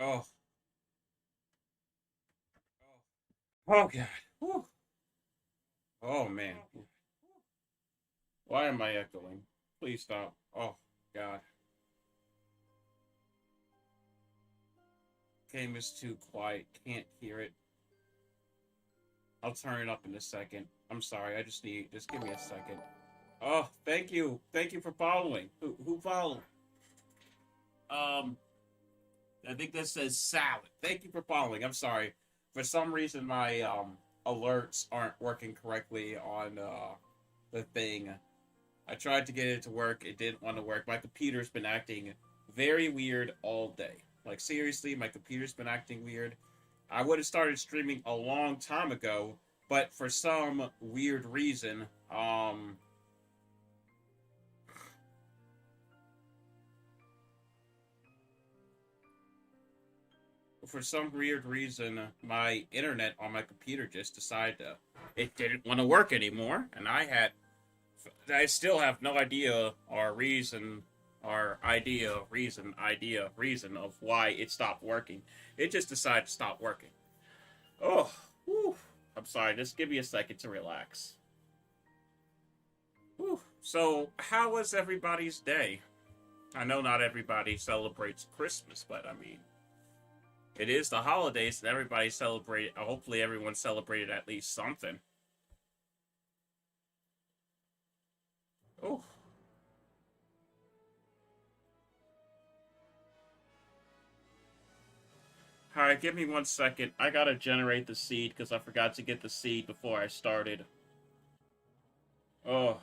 Oh, oh God. Whew. Oh man. Why am I echoing? Please stop. Oh God. Game is too quiet. Can't hear it. I'll turn it up in a second. I'm sorry. Just give me a second. Oh, thank you. Thank you for following. Who followed? Um, I think that says salad. Thank you for following. I'm sorry. For some reason, my alerts aren't working correctly on the thing. I tried to get it to work. It didn't want to work. My computer's been acting very weird all day. Like seriously, my computer's been acting weird. I would have started streaming a long time ago, but for some weird reason, my internet on my computer just decided it didn't want to work anymore, and I still have no idea or reason reason of why it stopped working. It just decided to stop working. Oh, whew. I'm sorry. Just give me a second to relax. Whew. So, how was everybody's day? I know not everybody celebrates Christmas, but I mean, it is the holidays and everybody celebrated. Hopefully, everyone celebrated at least something. Oh, all right. Give me 1 second. I gotta generate the seed because I forgot to get the seed before I started. Oh,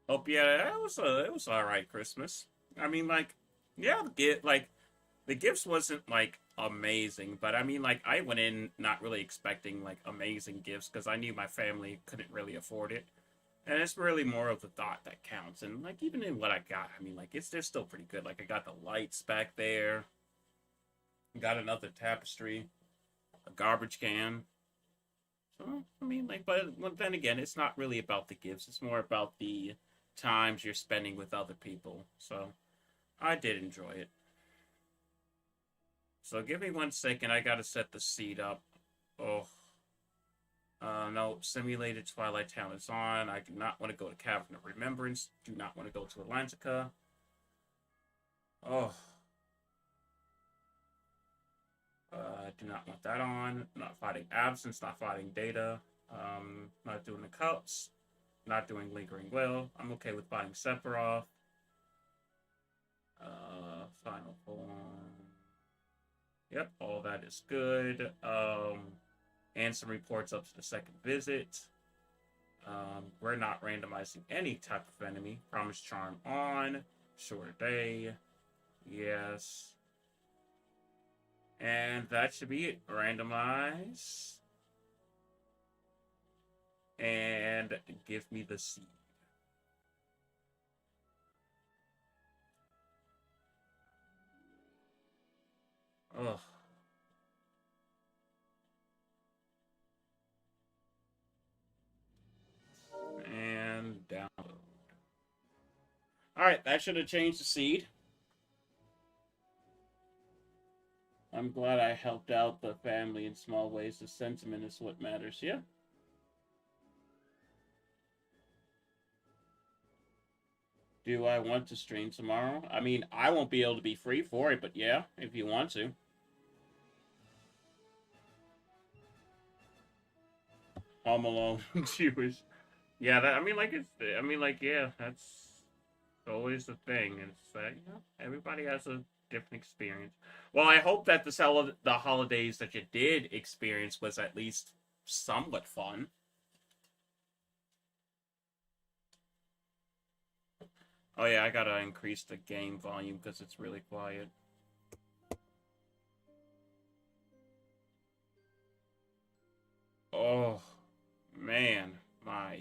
hope yeah, it was all right. Christmas. I mean, like, yeah, the gifts wasn't like amazing, but I mean, like, I went in not really expecting like amazing gifts because I knew my family couldn't really afford it. And it's really more of the thought that counts. And like even in what I got, I mean like it's they're still pretty good. Like I got the lights back there, got another tapestry, a garbage can. So I mean like but then again, it's not really about the gifts. It's more about the times you're spending with other people. So I did enjoy it. So give me 1 second. I gotta set the seat up. Oh, no, simulated Twilight Town is on. I do not want to go to Cavern of Remembrance. Do not want to go to Atlantica. Oh, do not want that on. Not fighting Absence, not fighting Data. Not doing the Cups. Not doing Lingering Will. I'm okay with fighting Sephiroth. Final Form. Yep, all that is good. And some reports up to the second visit. We're not randomizing any type of enemy. Promise Charm on. Shorter day. Yes. And that should be it. Randomize. And give me the seed. Ugh. And download. Alright, that should have changed the seed. I'm glad I helped out the family in small ways. The sentiment is what matters, yeah? Do I want to stream tomorrow? I mean, I won't be able to be free for it, but yeah, if you want to. Home Alone, Jewish. Yeah, that, I mean, like, yeah, that's always the thing. It's that, everybody has a different experience. Well, I hope that the holidays that you did experience was at least somewhat fun. Oh yeah, I gotta increase the game volume because it's really quiet. Oh man, my.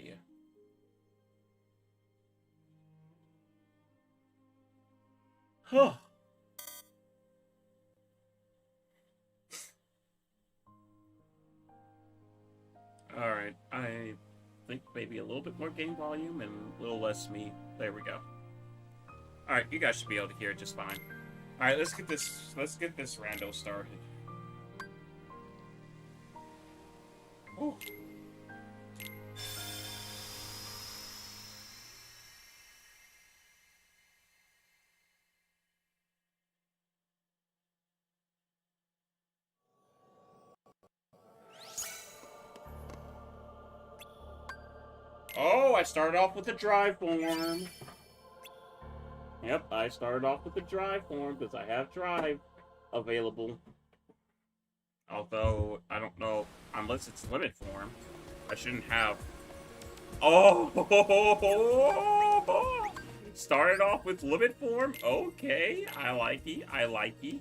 Huh. All right, I think maybe a little bit more game volume and a little less me. There we go. All right, you guys should be able to hear it just fine. All right, let's get this. Let's get this rando started. Ooh. Oh, I started off with the dry form. Yep, I started off with the dry form because I have drive available. Although, I don't know, unless it's limit form, I shouldn't have. Oh! Started off with limit form? Okay, I like it, I like it.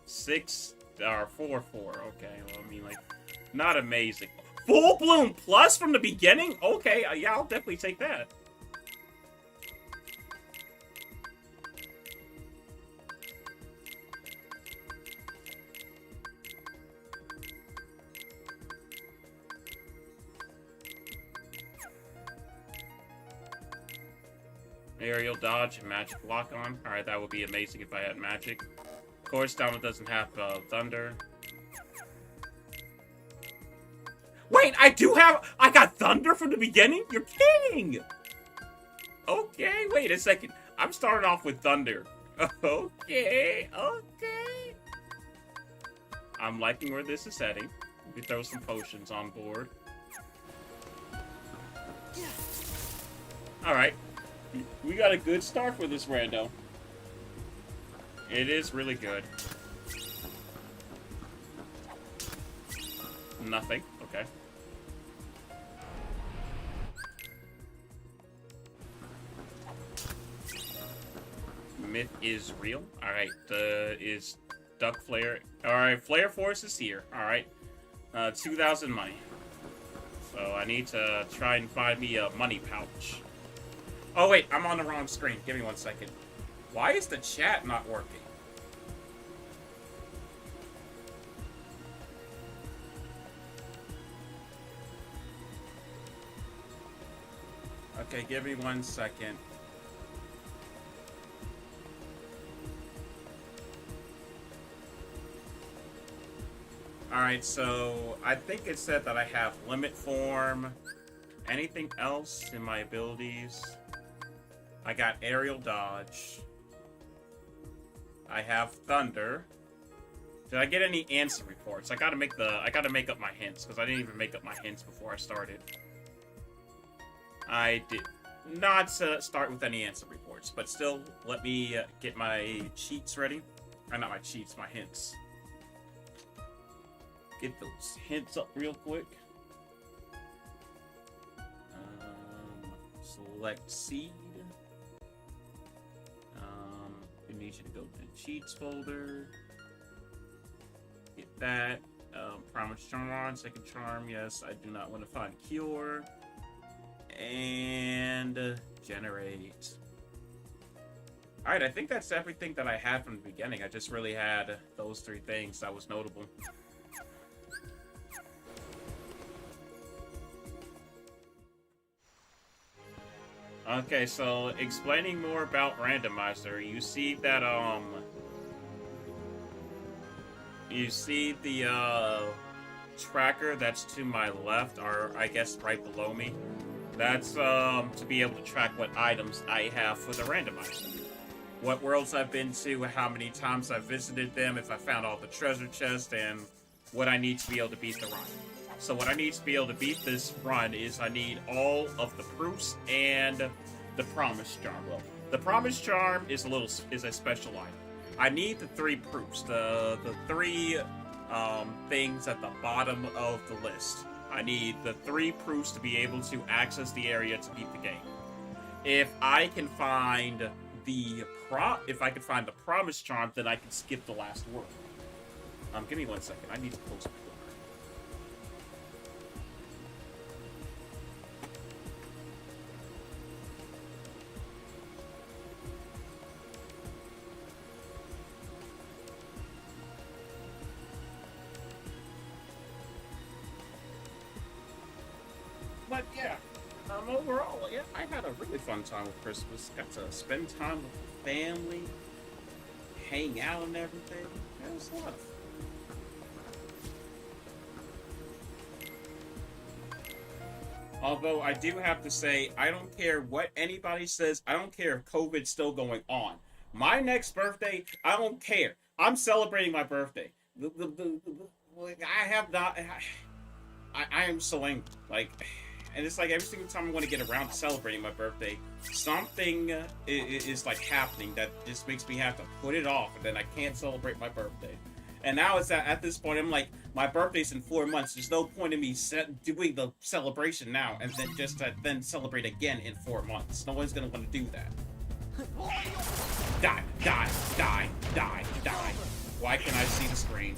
6 or 4-4. Okay, well, I mean, like, not amazing. Full Bloom Plus from the beginning? Okay, yeah, I'll definitely take that. Aerial dodge and magic lock on. Alright, that would be amazing if I had magic. Of course, Dama doesn't have thunder. Wait, I got thunder from the beginning? You're kidding! Okay, wait a second. I'm starting off with thunder. Okay. I'm liking where this is heading. We can throw some potions on board. Alright. We got a good start for this rando. It is really good. Nothing. Okay. Myth is real. Alright, is Duck Flare. Alright, Flare Force is here. Alright. 2,000 money. So I need to try and find me a money pouch. Oh wait, I'm on the wrong screen. Give me 1 second. Why is the chat not working? Okay, give me 1 second. Alright, so I think it said that I have limit form. Anything else in my abilities? I got aerial dodge. I have thunder. Did I get any answer reports? I gotta make up my hints, because I didn't even make up my hints before I started. I did not start with any answer reports, but still, let me get my cheats ready. Or not my cheats, my hints. Get those hints up real quick. Select seed. I need you to go to the cheats folder. Get that. Promise charm on. Second charm. Yes, I do not want to find cure. And generate. Alright, I think that's everything that I had from the beginning. I just really had those 3 things that was notable. Okay, so explaining more about Randomizer, you see that, you see the, tracker that's to my left, or I guess right below me? That's, to be able to track what items I have for the Randomizer. What worlds I've been to, how many times I've visited them, if I found all the treasure chests, and what I need to be able to beat the run. So what I need to be able to beat this run is I need all of the proofs and the promise charm. Well, the promise charm is a special item. I need the 3 proofs, the 3 things at the bottom of the list. I need the 3 proofs to be able to access the area to beat the game. If I can find the promise charm, then I can skip the last world. Give me 1 second. I need to close the door. But yeah, Overall, yeah, I had a really fun time with Christmas. Got to spend time with the family, hang out and everything. It was a lot of fun. Although I do have to say, I don't care what anybody says. I don't care if COVID's still going on. My next birthday, I don't care. I'm celebrating my birthday. I have not. I am so angry. Like, and it's like every single time I want to get around to celebrating my birthday, something is like happening that just makes me have to put it off, and then I can't celebrate my birthday. And now it's at this point, I'm like, my birthday's in 4 months. There's no point in me doing the celebration now and then just then celebrate again in 4 months. No one's gonna want to do that. Die, die, die, die, die. Why can't I see the screen?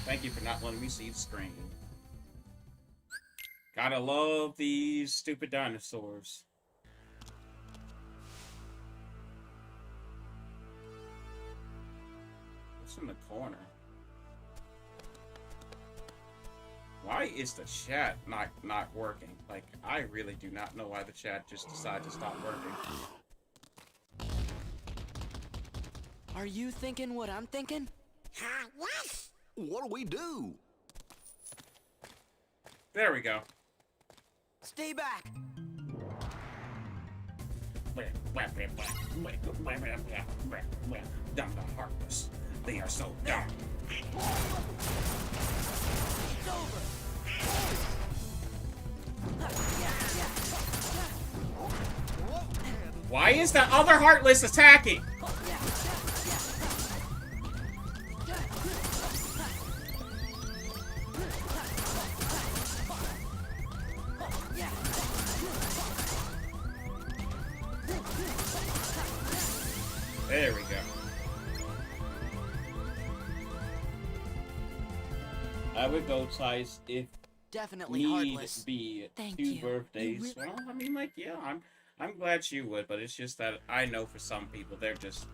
Thank you for not letting me see the screen. Gotta love these stupid dinosaurs. What's in the corner? Why is the chat not working? Like, I really do not know why the chat just decided to stop working. Are you thinking what I'm thinking? What? What do we do? There we go. Stay back! Dumb the heartless. They are so dumb. It's over! Why is that other heartless attacking? There we go. I would go Tice if definitely need heartless. be Thank 2 you. birthdays. Well, I mean, like, yeah, I'm glad she would, but it's just that I know for some people they're just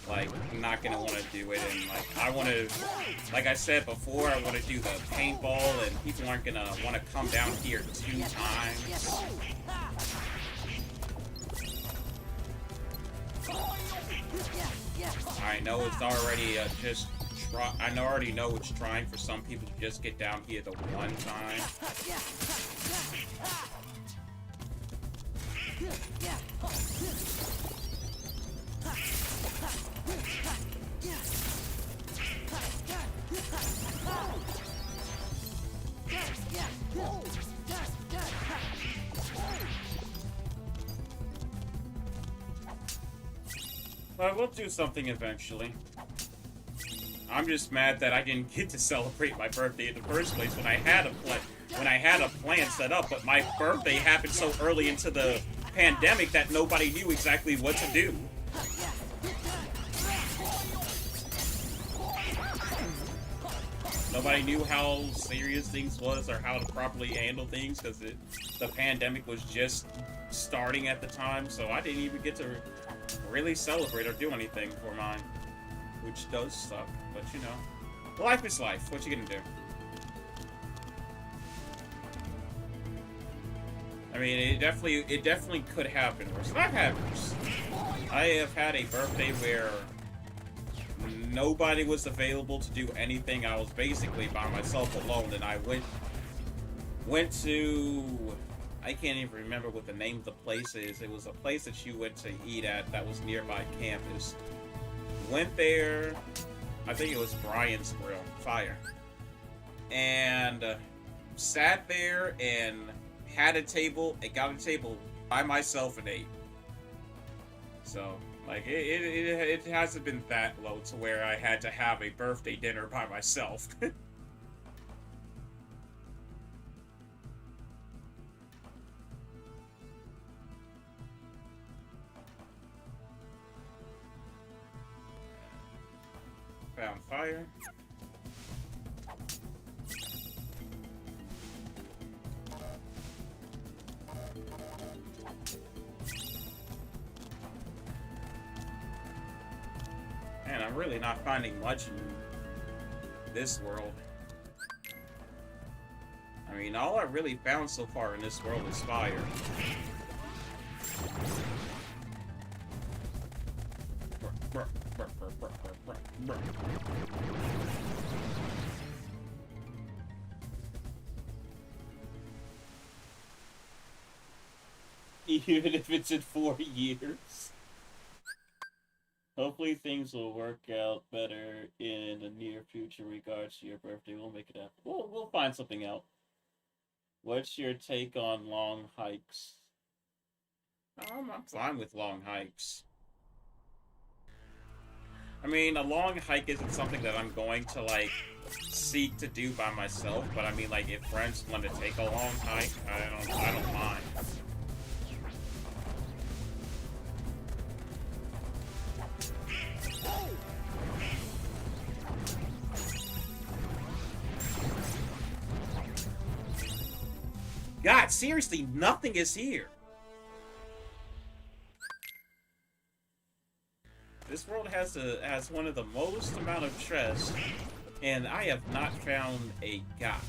like not gonna want to do it, and like I want to, like I said before, I want to do the paintball, and people aren't gonna want to come down here 2 times. I know it's already I already know it's trying for some people to just get down here the 1 time. But we'll do something eventually. I'm just mad that I didn't get to celebrate my birthday in the first place when I had a plan set up, but my birthday happened so early into the pandemic that nobody knew exactly what to do. Nobody knew how serious things was or how to properly handle things because the pandemic was just starting at the time, so I didn't even get to really celebrate or do anything for mine, which does suck, but you know, life is life. What you gonna do? I mean, it definitely could happen worse. I've had worse. I have had a birthday where nobody was available to do anything. I was basically by myself alone, and I went to, I can't even remember what the name of the place is. It was a place that you went to eat at that was nearby campus. Went there, I think it was Brian's Grill, Fire. And sat there and had a table, and got a table by myself and ate. So, like, it hasn't been that low to where I had to have a birthday dinner by myself. Found fire. really not finding much in this world. I mean, all I really found so far in this world is fire. Even if it's in 4 years. Hopefully things will work out better in the near future regards to your birthday. We'll make it happen. We'll find something out. What's your take on long hikes? I'm fine with long hikes. I mean, a long hike isn't something that I'm going to, like, seek to do by myself, but I mean, like, if friends want to take a long hike, I don't mind. God, seriously, nothing is here. This world has one of the most amount of chests, and I have not found a got.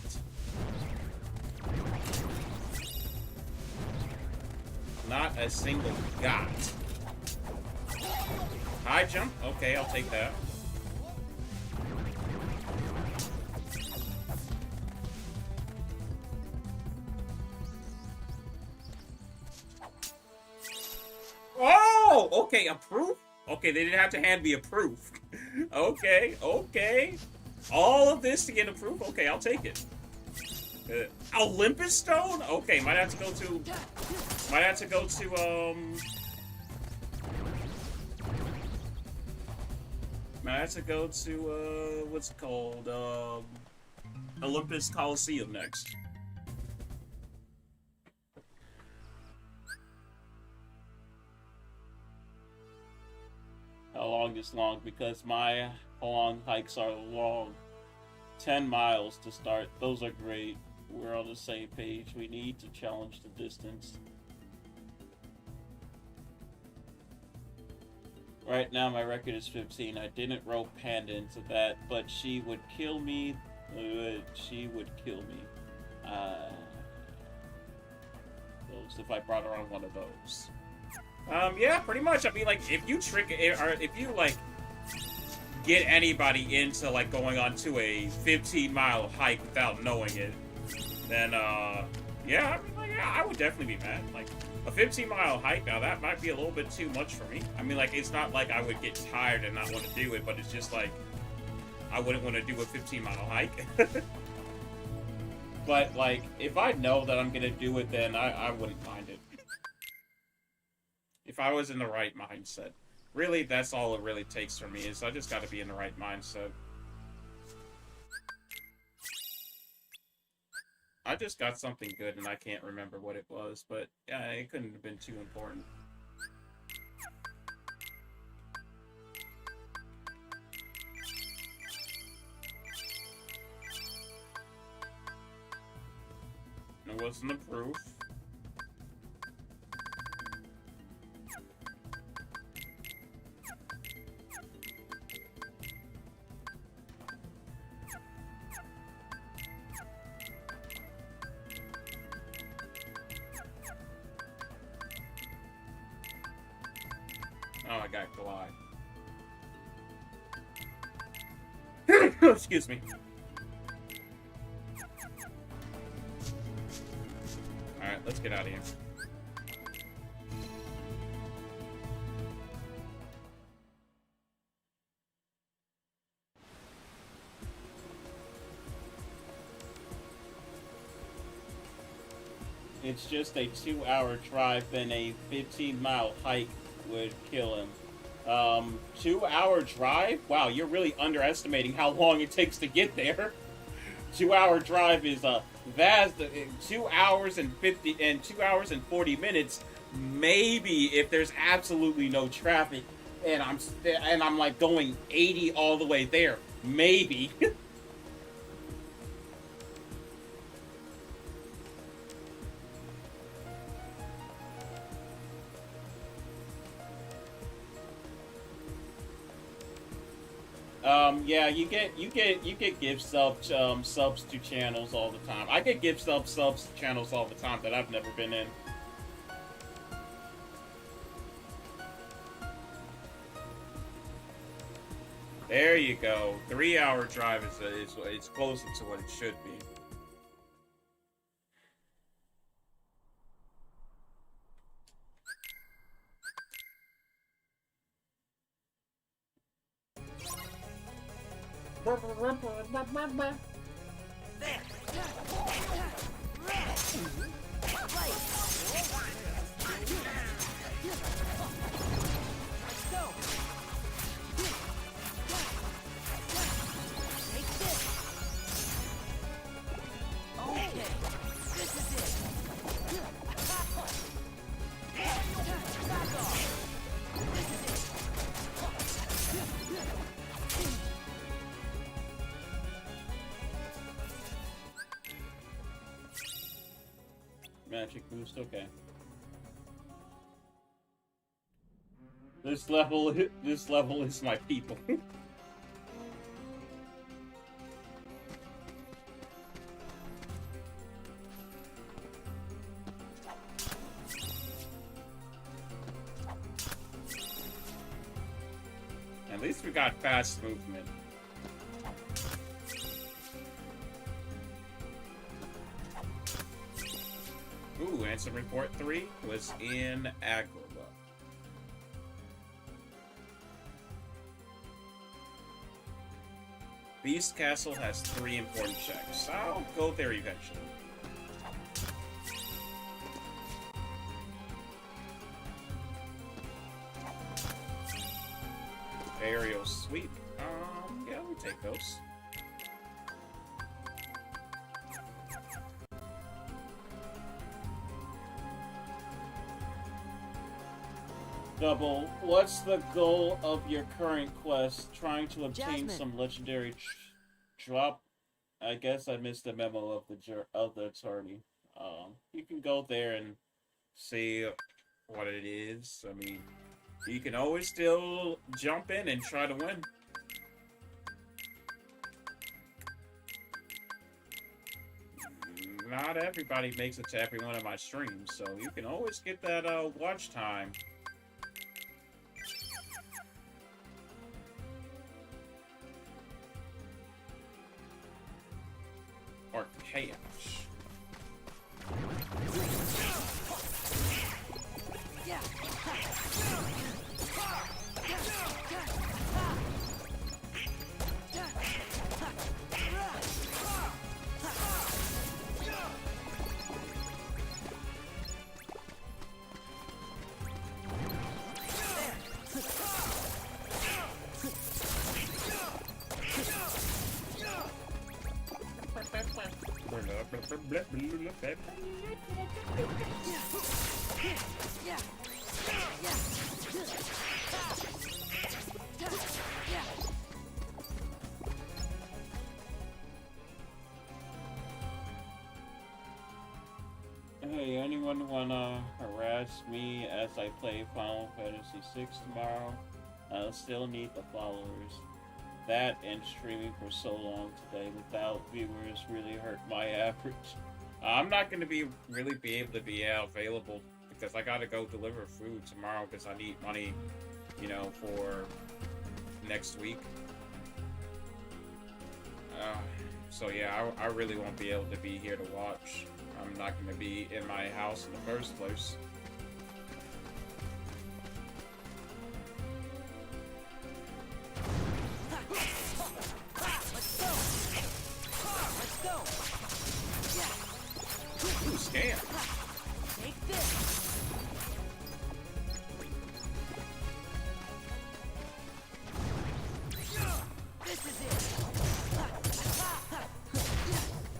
Not a single got. High jump? Okay, I'll take that. Oh! Okay, a proof? Okay, they didn't have to hand me a proof. Okay, okay. All of this to get a proof? Okay, I'll take it. Olympus Stone? Okay, might have to go to... Might have to go to, might have to go to, what's it called? Olympus Coliseum next. How long is long? Because my long hikes are long. 10 miles to start. Those are great. We're on the same page. We need to challenge the distance. Right now my record is 15. I didn't rope Panda into that, but she would kill me. She would kill me. Those if I brought her on one of those. Yeah, pretty much. I mean, like, if you trick, or if you, like, get anybody into, like, going on to a 15-mile hike without knowing it, then, yeah, I mean, like, yeah, I would definitely be mad. Like, a 15-mile hike, now, that might be a little bit too much for me. I mean, like, it's not like I would get tired and not want to do it, but it's just, like, I wouldn't want to do a 15-mile hike. But, like, if I know that I'm going to do it, then I wouldn't mind it. If I was in the right mindset. Really, that's all it really takes for me, is I just gotta be in the right mindset. I just got something good and I can't remember what it was, but yeah, it couldn't have been too important. It wasn't a proof. Oh, I got glide. Excuse me. Alright, let's get out of here. It's just a 2-hour drive, then a 15-mile hike would kill him. 2-hour drive? Wow, you're really underestimating how long it takes to get there. 2-hour drive is a vast 2 hours and 2 hours and 40 minutes. Maybe if there's absolutely no traffic and I'm like going 80 all the way there. Maybe. Yeah, you get gift subs to channels all the time. I get gift subs to channels all the time that I've never been in. There you go. 3-hour drive is closer to what it should be. Magic boost, okay. This level is my people. At least we got fast movement. Ooh, answer report 3 was in Agrabah. Beast Castle has 3 important checks. I'll go there eventually. Aerial sweep. Yeah, we'll take those. Double, what's the goal of your current quest? Trying to obtain Jasmine. some legendary drop? I guess I missed the memo of the attorney. You can go there and see what it is. I mean, you can always still jump in and try to win. Not everybody makes it to every one of my streams, so you can always get that watch time. Or chaos. Hey, anyone wanna harass me as I play Final Fantasy VI tomorrow? I'll still need the followers. That and streaming for so long today without viewers really hurt my average. I'm not gonna really be able to be available because I gotta go deliver food tomorrow because I need money, you know, for next week. So yeah, I really won't be able to be here to watch. I'm not gonna be in my house in the first place. Ooh, scam. Take this. This is it. Take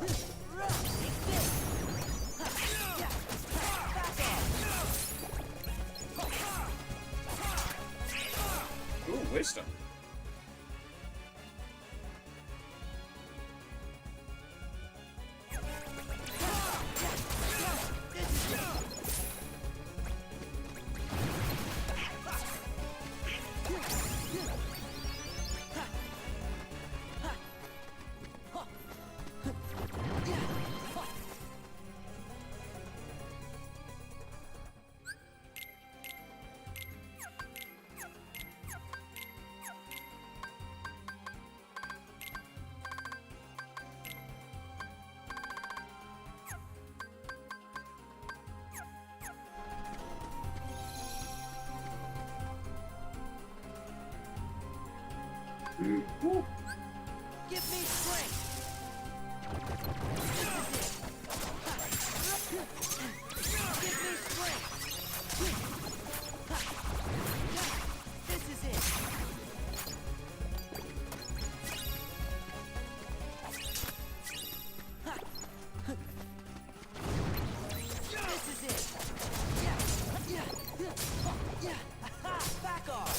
this. Ooh, wisdom. Woo. Give me strength. This is it. Give me strength. This is it. This is it. Back off.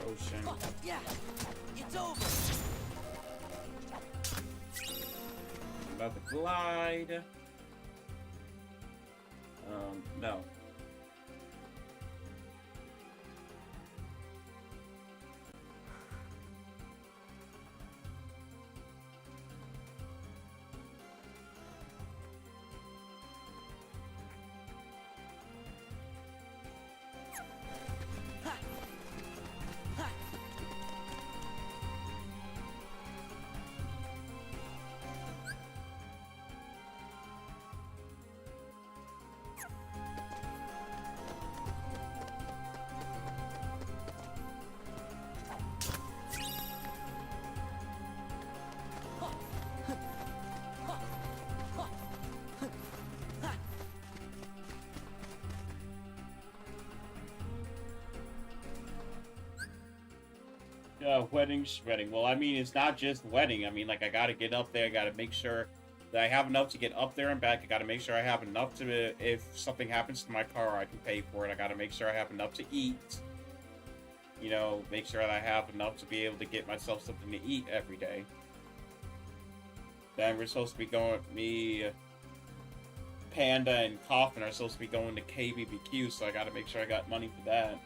Ocean. Yeah, it's over. About to glide. No. Wedding shredding. Well, I mean, it's not just wedding. I mean, like, I gotta get up there. I gotta make sure that I have enough to get up there and back. I gotta make sure I have enough to, if something happens to my car, I can pay for it. I gotta make sure I have enough to eat. You know, make sure that I have enough to be able to get myself something to eat every day. Then we're supposed to be going, me, Panda, and Coffin are supposed to be going to KBBQ, so I gotta make sure I got money for that.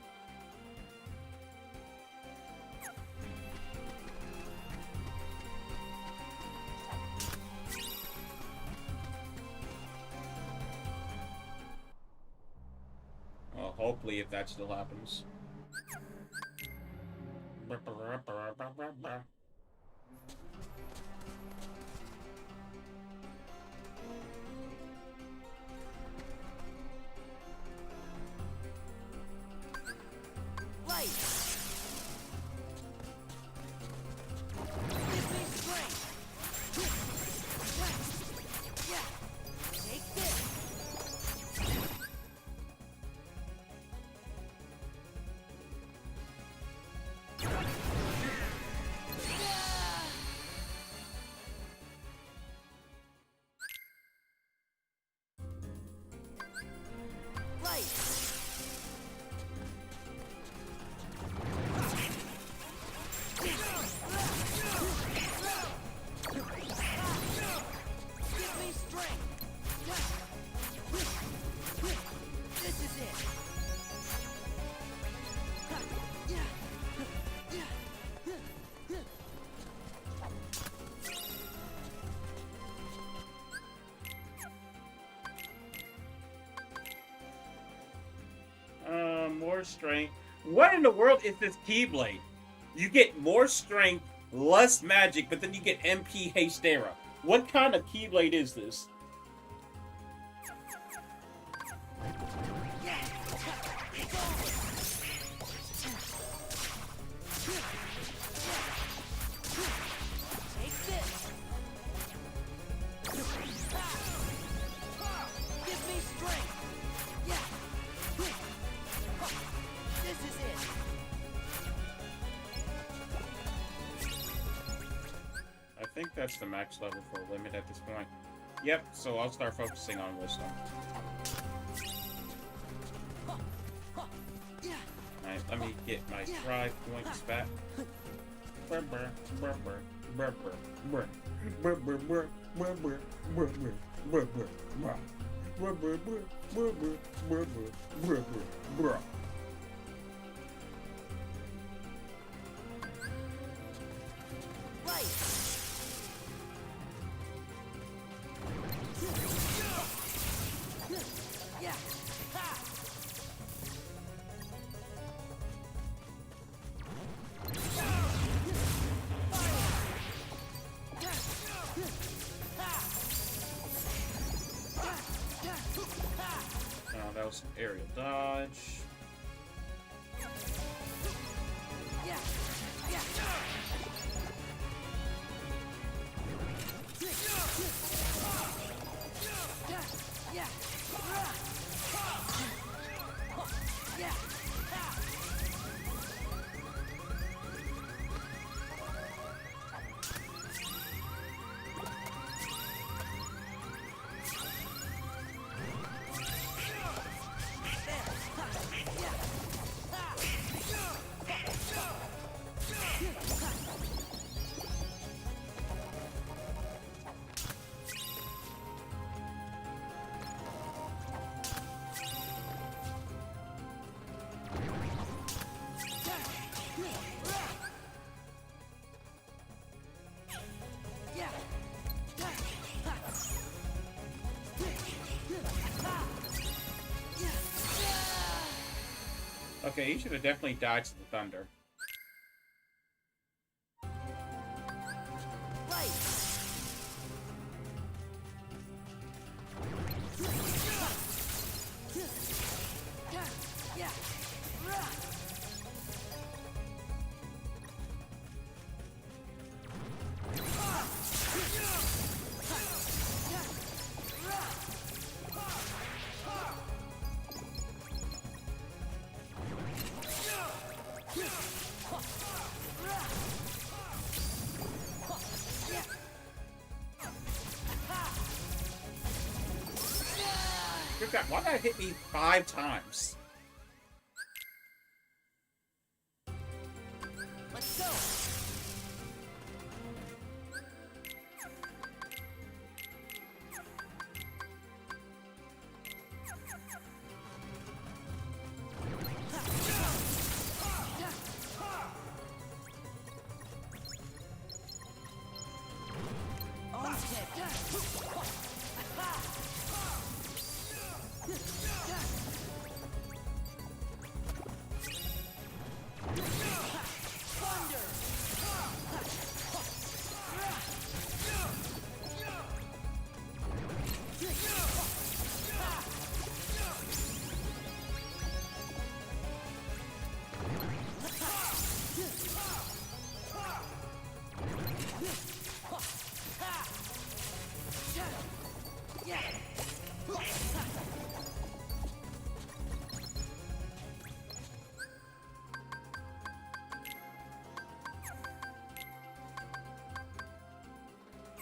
Hopefully, if that still happens. Light. Give me strength. Yeah. Take this. More strength. What in the world is this Keyblade? You get more strength, less magic, but then you get MP Hastera. What kind of Keyblade is this? I think that's the max level for a limit at this point. Yep, so I'll start focusing on wisdom. Alright, let me get my thrive points back. that was some aerial dodge. Yeah. Yeah. Yeah. Yeah. Okay, you should have definitely died to the thunder. Good God, why did that hit me 5 times? Let's go.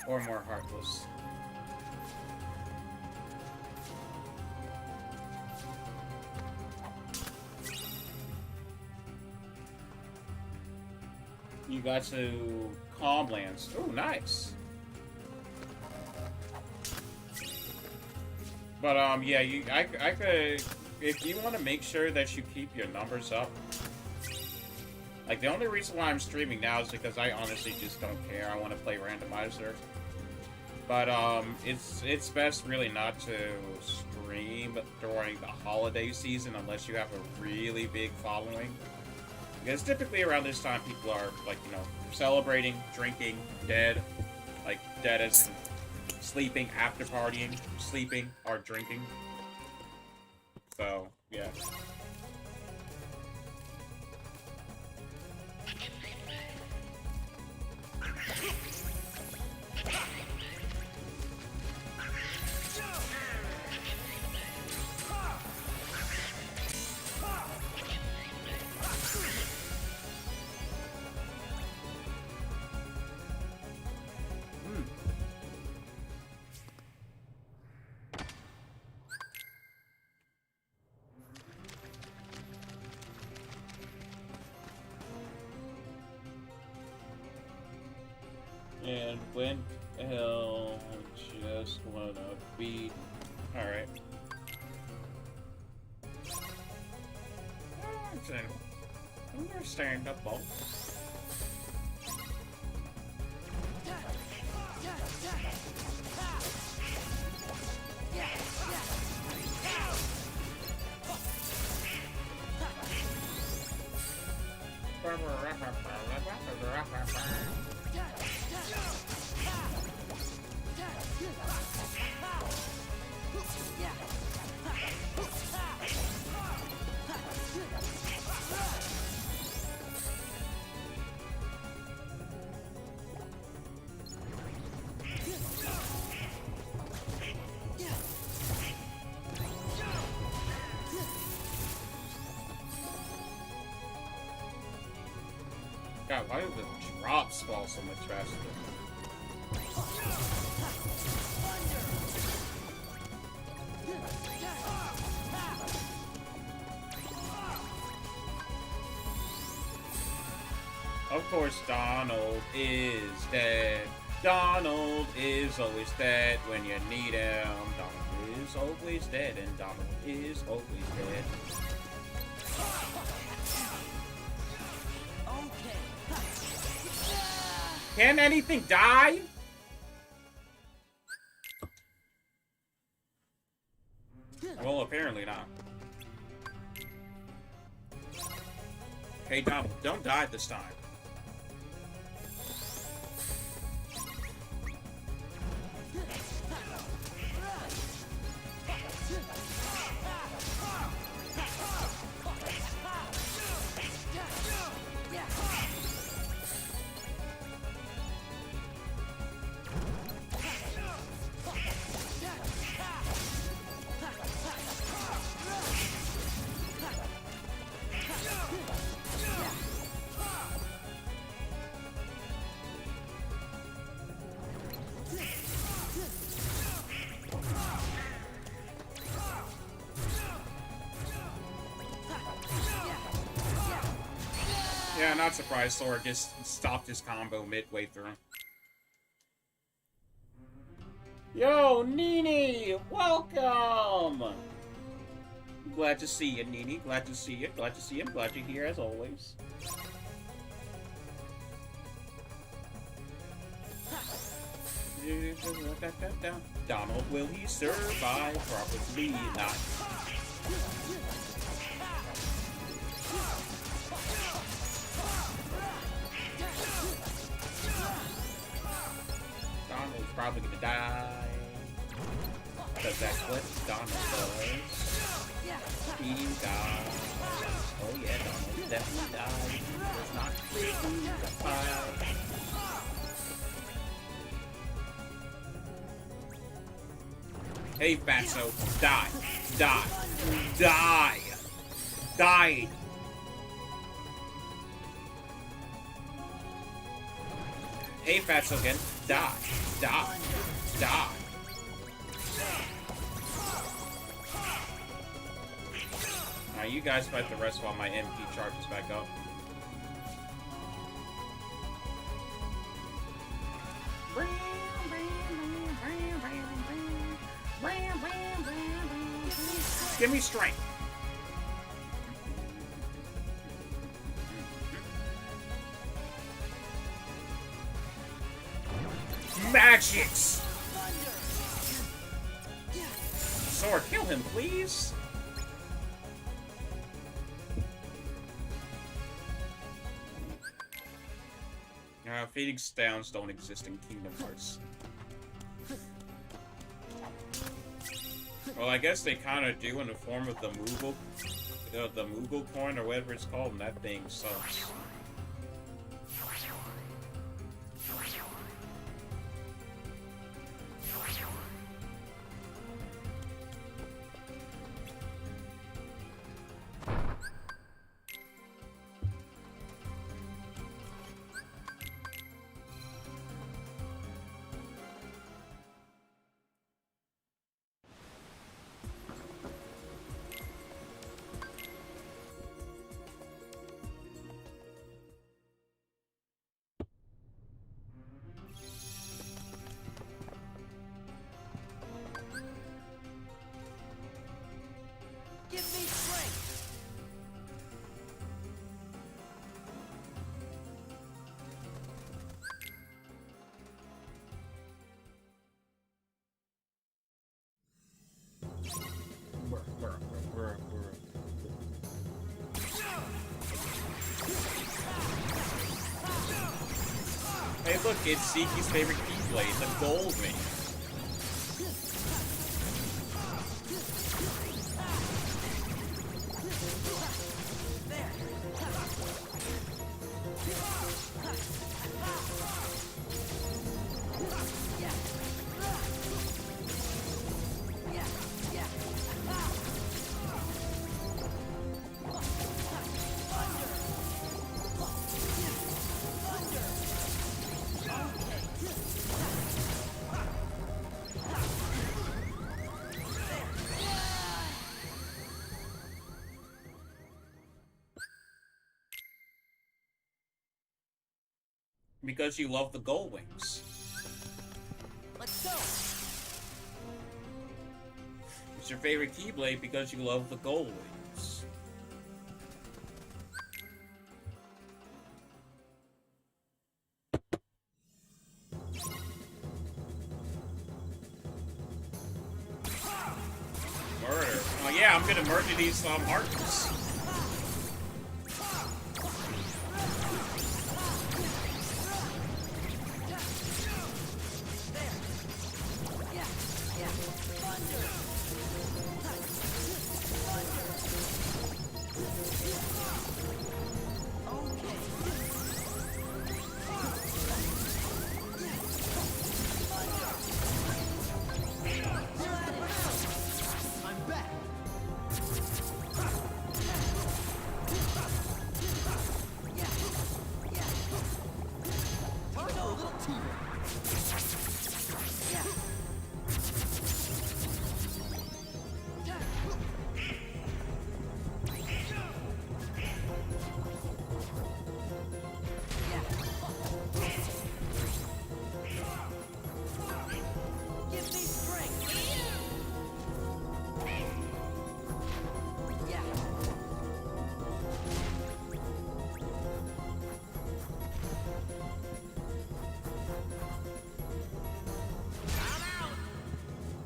Or more heartless. You got to Calmlands. Oh, nice. But yeah, I could, if you want to make sure that you keep your numbers up. Like, the only reason why I'm streaming now is because I honestly just don't care. I want to play Randomizer. But it's best really not to stream during the holiday season unless you have a really big following. Because typically around this time people are, like, you know, celebrating, drinking, dead. Like, dead as in sleeping after partying, sleeping or drinking. So, yeah. And when the hell just wanna beat. Alright. Understandable. God, why do the drops fall so much faster? Of course, Donald is dead. Donald is always dead when you need him. Donald is always dead, and Donald is always dead. Can anything die? Well, apparently not. Hey, Donald, don't die this time. Yeah, not surprised Sora just stopped his combo midway through. Yo, Nini! Welcome! Glad to see you, Nini. Glad to see you. Glad to see you. Glad you're here, as always. Donald, will he survive? Probably not. Donald's probably gonna die. Because that's what Donald does. He dies. Oh yeah, Donald definitely dies. He does not freaking die. Hey, Fatso, die. Die. Die. Die. Hey, Fatso again. Die. Die. Die. Now you guys fight the rest while my MP charges back up. Give me strength. Magics! Sora, kill him, please! Fading Stones don't exist in Kingdom Hearts. Well, I guess they kind of do in the form of the Moogle coin or whatever it's called, and that thing sucks. Give me strength. Hey, look, it's Zeke's favorite Keyblade, the gold ring. Because you love the gold wings. Let's go. It's your favorite Keyblade because you love the gold wings. Murder. Oh yeah, I'm gonna murder these markers.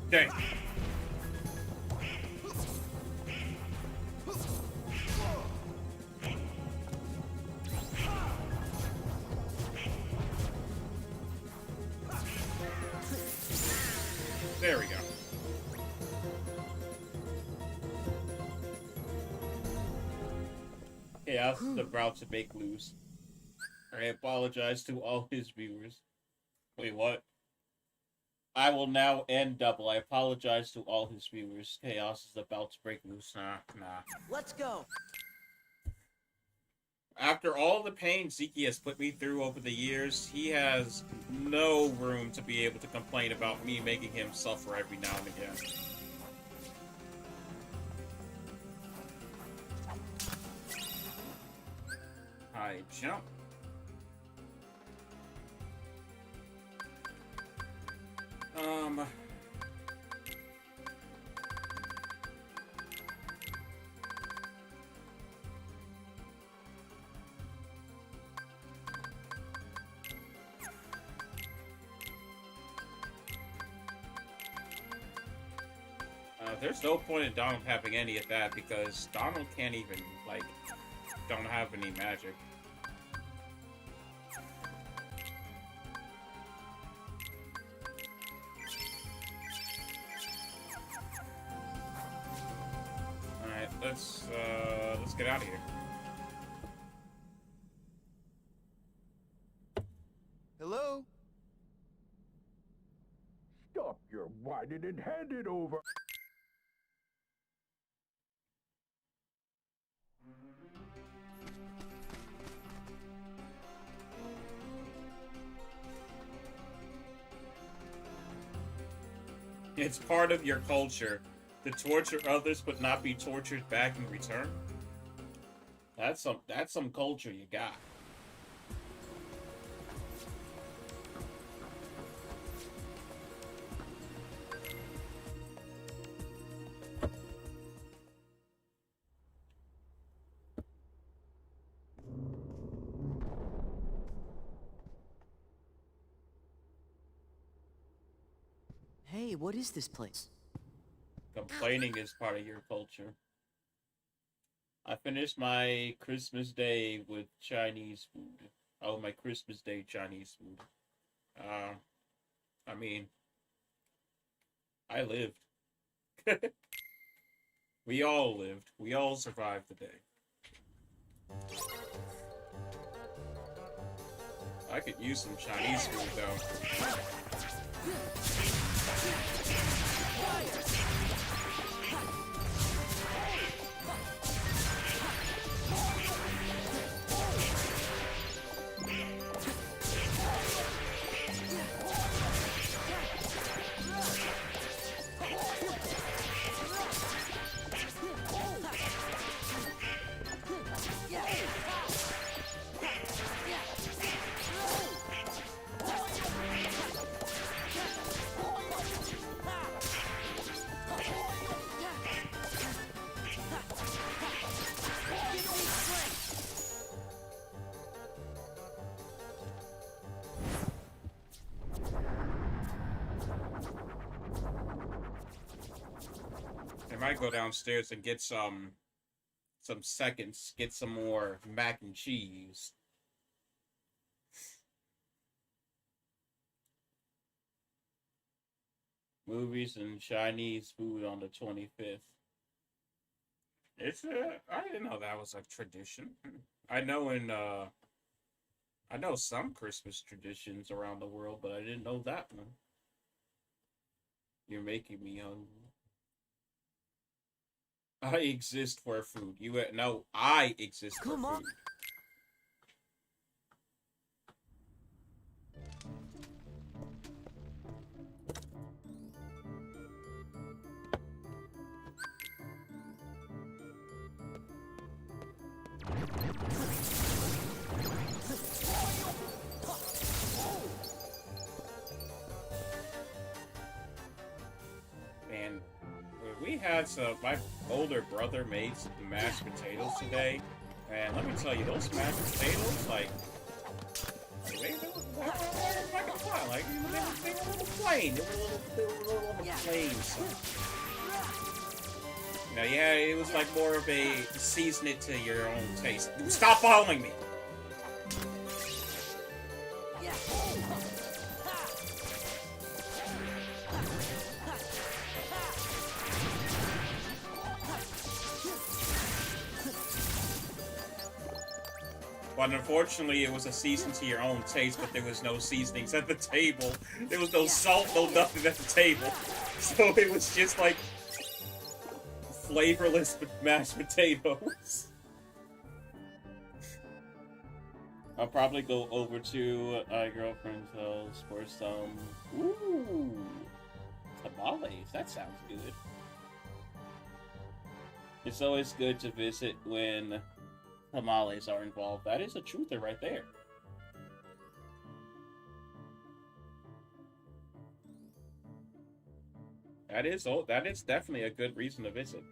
Okay. There we go. Yeah, that's the route to make lose. I apologize to all his viewers. Wait, what? I will now end double. I apologize to all his viewers. Chaos is about to break loose. Nah. Let's go. After all the pain Ziki has put me through over the years, he has no room to be able to complain about me making him suffer every now and again. High jump. There's no point in Donald having any of that because Donald can't even, like, don't have any magic. Alright, let's get out of here. Hello? Stop your whining and hand it over. It's part of your culture to torture others but not be tortured back in return. That's some culture you got. Hey, what is this place? Complaining is part of your culture. I finished my Christmas Day with Chinese food. Oh, my Christmas Day Chinese food. I mean, I lived. We all lived. We all survived the day. I could use some Chinese food, though. I might go downstairs and get some seconds, get some more mac and cheese. Movies and Chinese food on the 25th. I didn't know that was a tradition. I know I know some Christmas traditions around the world, but I didn't know that one. You're making me hungry. I exist for food. No, I exist for Come on. food. And we had my older brother made some mashed potatoes today, and let me tell you, those mashed potatoes, like they were like a fun, like they were a little plain, they were a little on the plain side. Now, yeah, it was like more of a season it to your own taste. Stop following me. But unfortunately, it was a season to your own taste, but there was no seasonings at the table. There was no salt, no nothing at the table. So it was just like flavorless mashed potatoes. I'll probably go over to my girlfriend's house for some, tamales. That sounds good. It's always good to visit when tamales are involved. That is a truther right there. That is definitely a good reason to visit.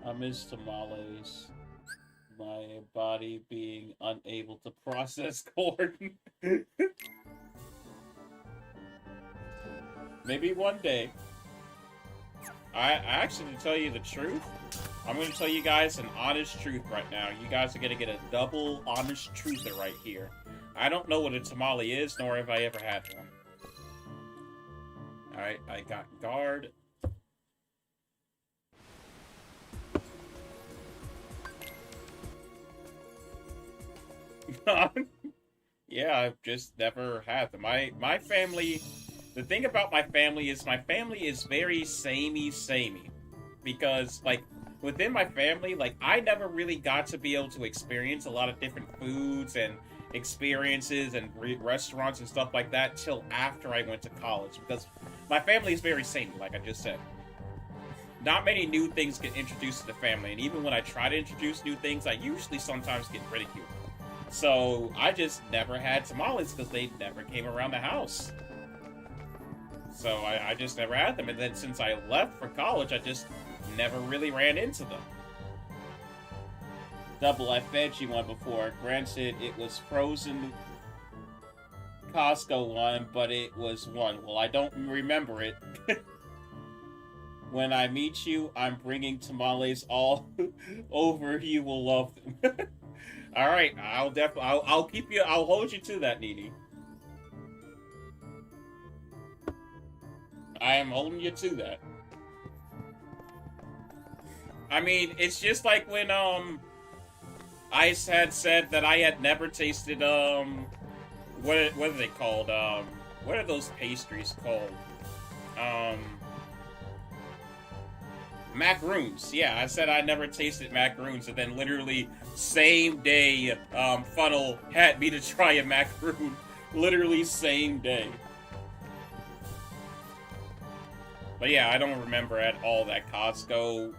I miss tamales. My body being unable to process corn. Maybe one day. I actually, to tell you the truth, I'm going to tell you guys an honest truth right now. You guys are going to get a double honest truther right here. I don't know what a tamale is, nor have I ever had one. Alright, I got guard. Yeah, I've just never had them. My family, the thing about my family is very samey. Because, like, within my family, like, I never really got to be able to experience a lot of different foods and experiences and restaurants and stuff like that till after I went to college. Because my family is very samey, like I just said. Not many new things get introduced to the family, and even when I try to introduce new things, I usually sometimes get ridiculed. So I just never had tamales because they never came around the house. So I just never had them. And then since I left for college, I just never really ran into them. Double, I fed you one before. Granted, it was frozen Costco one, but it was one. Well, I don't remember it. When I meet you, I'm bringing tamales all over. You will love them. All right, I'll keep you. I'll hold you to that, Nini. I am holding you to that. I mean, it's just like when Ice had said that I had never tasted what are they called? What are those pastries called? Macaroons. Yeah, I said I never tasted macaroons, and then literally same day, Funnel had me to try a macaroon. Literally same day. But yeah, I don't remember at all that Costco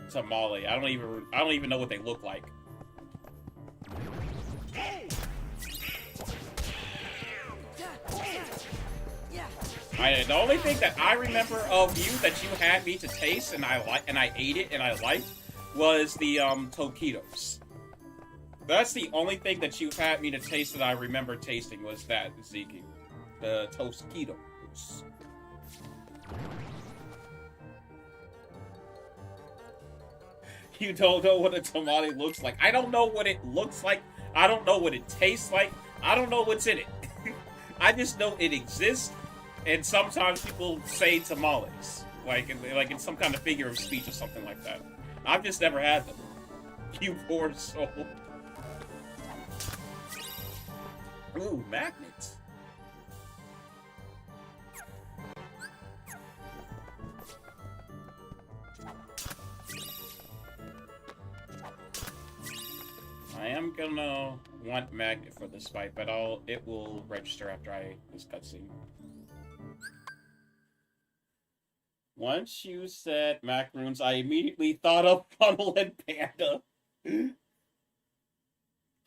tamale. I don't even know what they look like. The only thing that I remember of you that you had me to taste and I ate it and I liked was the Tokitos. That's the only thing that you had me to taste that I remember tasting was that, Zeke. The Tostitos. You don't know what a tamale looks like. I don't know what it looks like. I don't know what it tastes like. I don't know what's in it. I just know it exists, and sometimes people say tamales, like in some kind of figure of speech or something like that. I've just never had them. You poor soul. Ooh, magnets. I am gonna want magnet for this fight, but it will register after this cutscene. Once you said macaroons, I immediately thought of Funnel and Panda.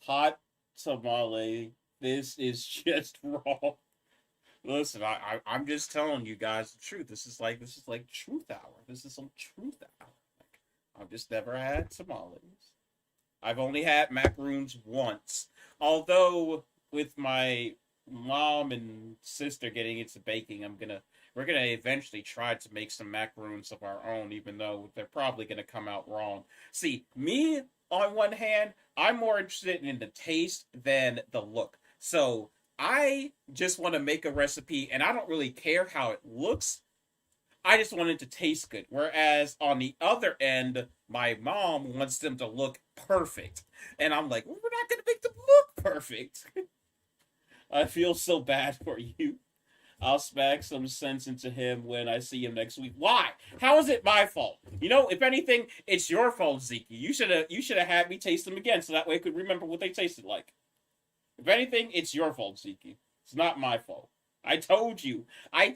Hot tamale. This is just wrong. Listen, I'm just telling you guys the truth. This is like truth hour. This is some truth hour. I've just never had tamales. I've only had macaroons once. Although with my mom and sister getting into baking, we're gonna eventually try to make some macaroons of our own, even though they're probably gonna come out wrong. See, me on one hand, I'm more interested in the taste than the look. So I just want to make a recipe, and I don't really care how it looks. I just want it to taste good. Whereas on the other end, my mom wants them to look perfect. And I'm like, well, we're not going to make them look perfect. I feel so bad for you. I'll smack some sense into him when I see him next week. Why? How is it my fault? You know, if anything, it's your fault, Zeke. You should have had me taste them again, so that way I could remember what they tasted like. If anything, it's your fault, Zeke. It's not my fault. I told you. I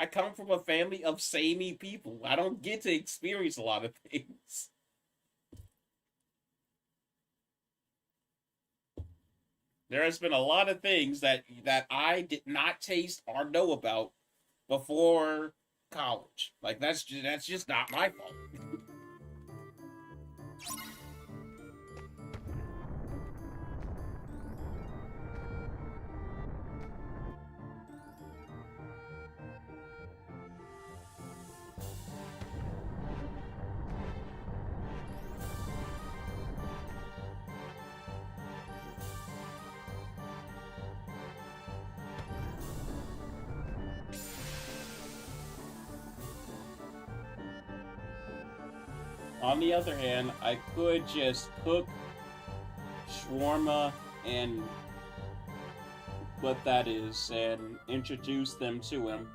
come from a family of samey people. I don't get to experience a lot of things. There has been a lot of things that I did not taste or know about before college. Like that's just not my fault. On the other hand, I could just cook shawarma and what that is and introduce them to him,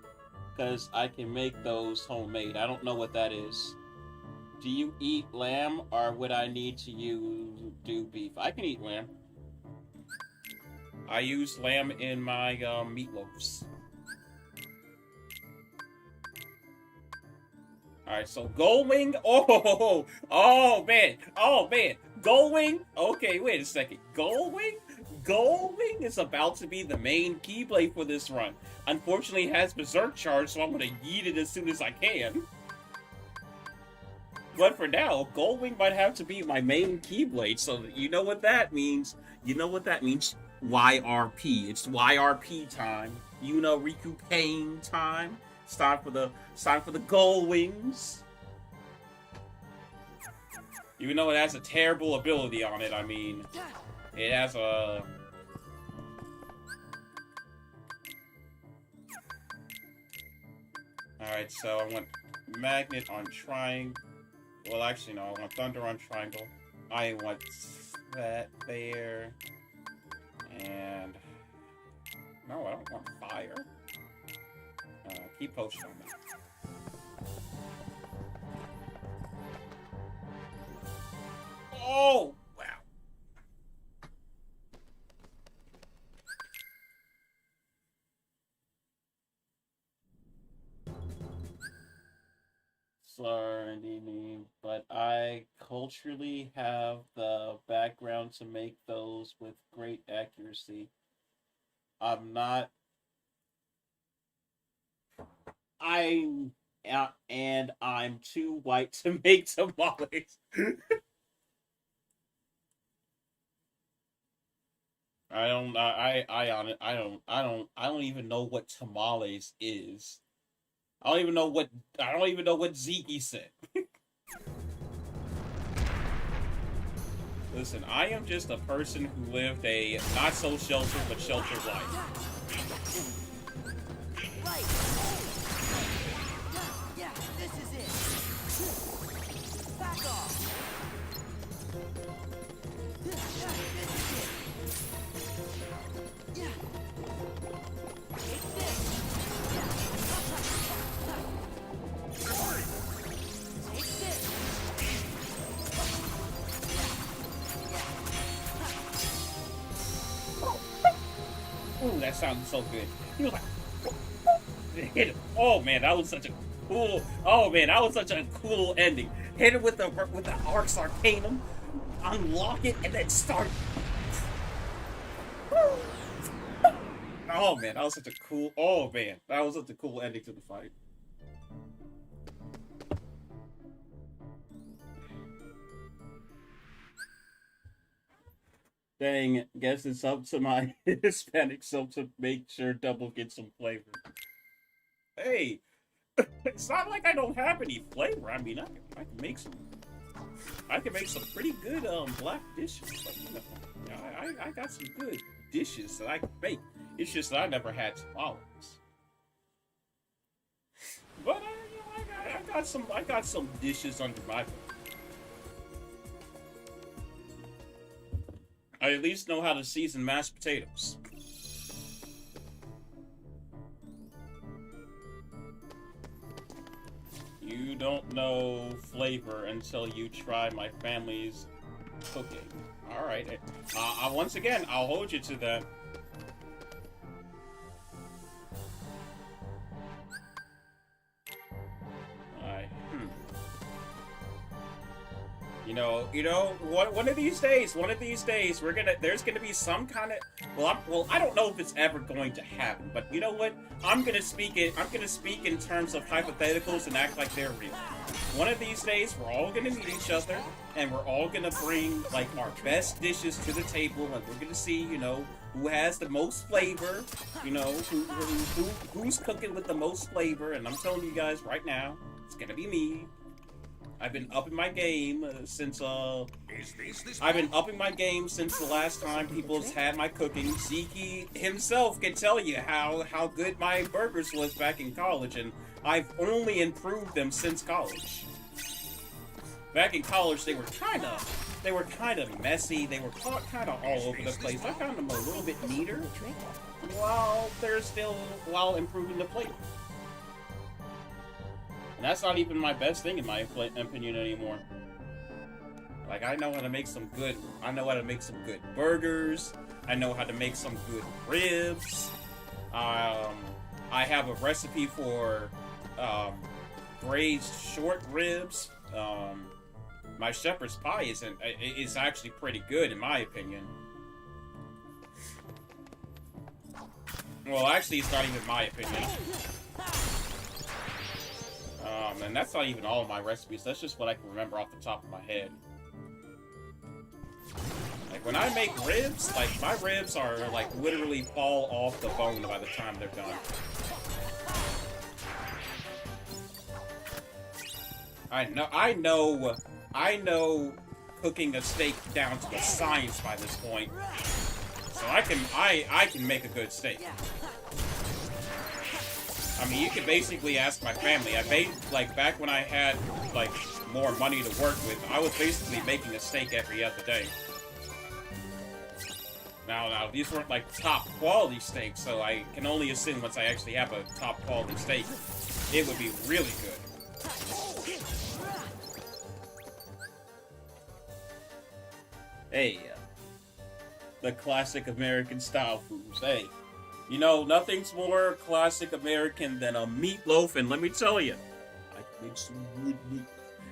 because I can make those homemade. I don't know what that is. Do you eat lamb, or would I need to do beef? I can eat lamb. I use lamb in my meatloafs. Alright, so Goldwing. Oh man. Goldwing. Okay, wait a second. Goldwing is about to be the main Keyblade for this run. Unfortunately, it has Berserk Charge, so I'm gonna yeet it as soon as I can. But for now, Goldwing might have to be my main Keyblade, so you know what that means. YRP. It's YRP time. You know, Riku Pain time. It's time for the Gold Wings. Even though it has a terrible ability on it, I mean, it has a... Alright, so I want Magnet on Triangle. Well, actually, no, I want Thunder on Triangle. I want that there. And... No, I don't want Fire. Keep potion on that. Oh! Wow. sorry, but I culturally have the background to make those with great accuracy. I'm not. And I'm too white to make tamales. I don't even know what tamales is. I don't even know what Zeke said. Listen, I am just a person who lived a not so sheltered but sheltered life. Right. Yeah, this is it. Back off. This is it. Yeah. Take this. Take this. Ooh, that sounded so good. He was like, hit him. Oh man, that was such a cool. Oh man, that was such a cool ending. Hit it with the Arx Arcanum, unlock it, and then start. Oh man, that was such a cool. Oh man, that was such a cool ending to the fight. Dang, guess it's up to my Hispanic self to make sure Double gets some flavor. Hey, it's not like I don't have any flavor. I mean, I can make some. I can make some pretty good black dishes. But, you know, I got some good dishes that I can make. It's just that I never had tamales. But I got some dishes under my belt. I at least know how to season mashed potatoes. You don't know flavor until you try my family's cooking. Alright. Once again, I'll hold you to that. You know, one of these days, there's gonna be some kind of, I don't know if it's ever going to happen, but you know what? I'm gonna speak in terms of hypotheticals and act like they're real. One of these days, we're all gonna meet each other, and we're all gonna bring, like, our best dishes to the table, and we're gonna see, you know, who has the most flavor, you know, who's cooking with the most flavor, and I'm telling you guys right now, it's gonna be me. I've been upping my game since the last time people's had my cooking. Zeke himself can tell you how good my burgers was back in college, and I've only improved them since college. Back in college, they were kind of messy. They were kind of all over the place. I found them a little bit neater, while improving the flavor. And that's not even my best thing in my opinion anymore. Like, I know how to make some good burgers. I know how to make some good ribs. I have a recipe for braised short ribs. My shepherd's pie is actually pretty good in my opinion. Well, actually, it's not even my opinion. And that's not even all of my recipes. That's just what I can remember off the top of my head. Like, when I make ribs, like, my ribs are, like, literally fall off the bone by the time they're done. I know cooking a steak down to a science by this point. So I can make a good steak. I mean, you can basically ask my family. I made, like, back when I had, like, more money to work with, I was basically making a steak every other day. Now, these weren't, like, top quality steaks, so I can only assume once I actually have a top quality steak, it would be really good. Hey, the classic American style foods, hey. You know, nothing's more classic American than a meatloaf, and let me tell you, I Make some good lumpia.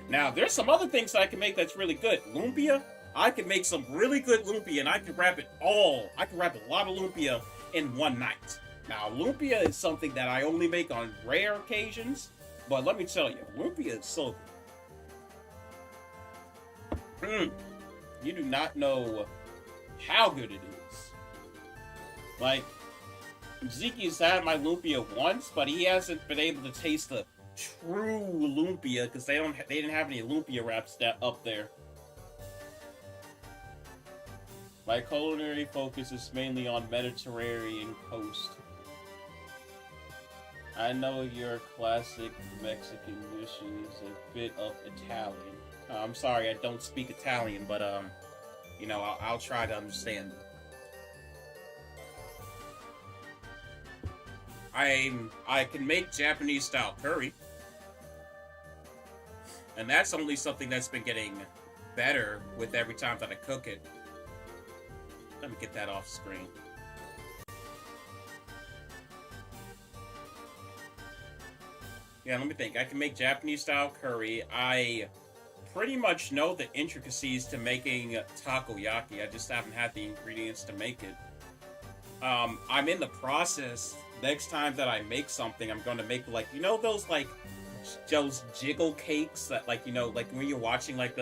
Now, there's some other things I can make that's really good. Lumpia, I can make some really good lumpia, and I can wrap it all. I can wrap a lot of lumpia in one night. Now, lumpia is something that I only make on rare occasions, but let me tell you, lumpia is so good. You do not know how good it is. Like, Zeki's had my lumpia once, but he hasn't been able to taste the true lumpia because they didn't have any lumpia wraps that up there. My culinary focus is mainly on Mediterranean coast. I know your classic Mexican dishes a bit of Italian. I'm sorry, I don't speak Italian, but you know, I'll try to understand. I can make Japanese style curry, and that's only something that's been getting better with every time that I cook it. Let me get that off screen. Yeah, let me think. I can make Japanese style curry. I pretty much know the intricacies to making takoyaki. I just haven't had the ingredients to make it. I'm in the process. Next time that I make something, I'm going to make, like, you know those, like, those jiggle cakes that, like, you know, like when you're watching, like,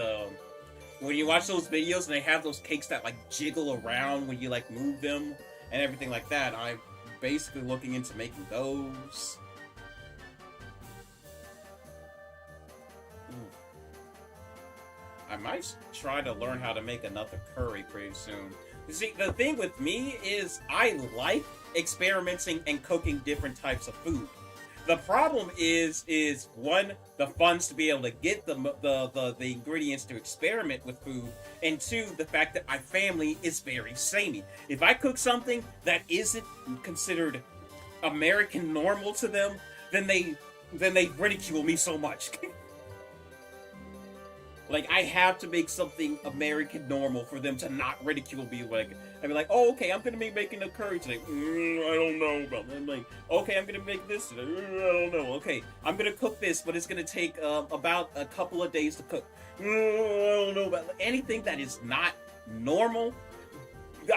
when you watch those videos and they have those cakes that, like, jiggle around when you, like, move them and everything like that. I'm basically looking into making those. I might try to learn how to make another curry pretty soon. You see, the thing with me is I like experimenting and cooking different types of food. The problem is one, the funds to be able to get the ingredients to experiment with food, and two, the fact that my family is very samey. If I cook something that isn't considered American normal to them, then they ridicule me so much. Like, I have to make something American normal for them to not ridicule me. Like, I'd be like, oh, okay, I'm gonna be making a curry today. I don't know about that. I'm like, okay, I'm gonna make this today. I don't know. Okay, I'm gonna cook this, but it's gonna take about a couple of days to cook. I don't know about anything that is not normal.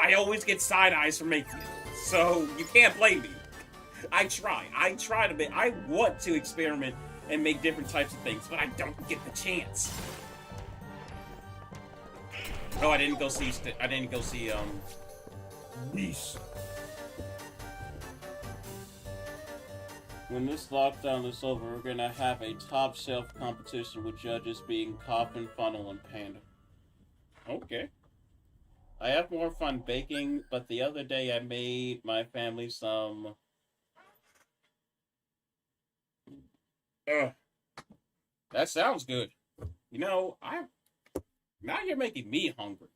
I always get side eyes for making it, so you can't blame me. I try to make. I want to experiment and make different types of things, but I don't get the chance. Oh, I didn't go see. Beast. When this lockdown is over, we're gonna have a top shelf competition with judges being Coffin, Funnel, and Panda. Okay. I have more fun baking, but the other day I made my family some. That sounds good. You know, now you're making me hungry.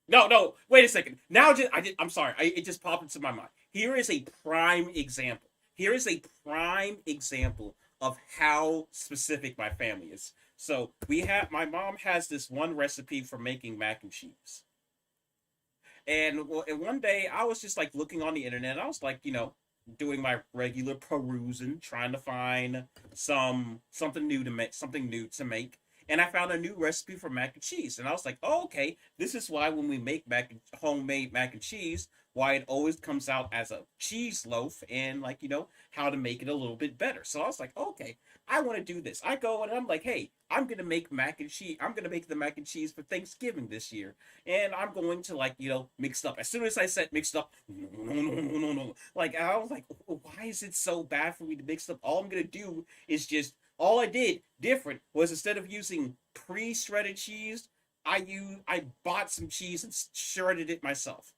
No, wait a second. I'm sorry. It just popped into my mind. Here is a prime example. Here is a prime example of how specific my family is. So my mom has this one recipe for making mac and cheese. And one day I was just like looking on the internet. I was like, you know, doing my regular perusing, trying to find something new to make. And I found a new recipe for mac and cheese. And I was like, oh, okay, this is why when we make homemade mac and cheese, why it always comes out as a cheese loaf, and, like, you know, how to make it a little bit better. So I was like, okay, I want to do this. I go and I'm like, hey, I'm going to make mac and cheese. I'm going to make the mac and cheese for Thanksgiving this year. And I'm going to, like, you know, mix it up. As soon as I said mixed up, no. Like, I was like, why is it so bad for me to mix it up? All I'm going to do is just, all I did different was, instead of using pre-shredded cheese, I bought some cheese and shredded it myself.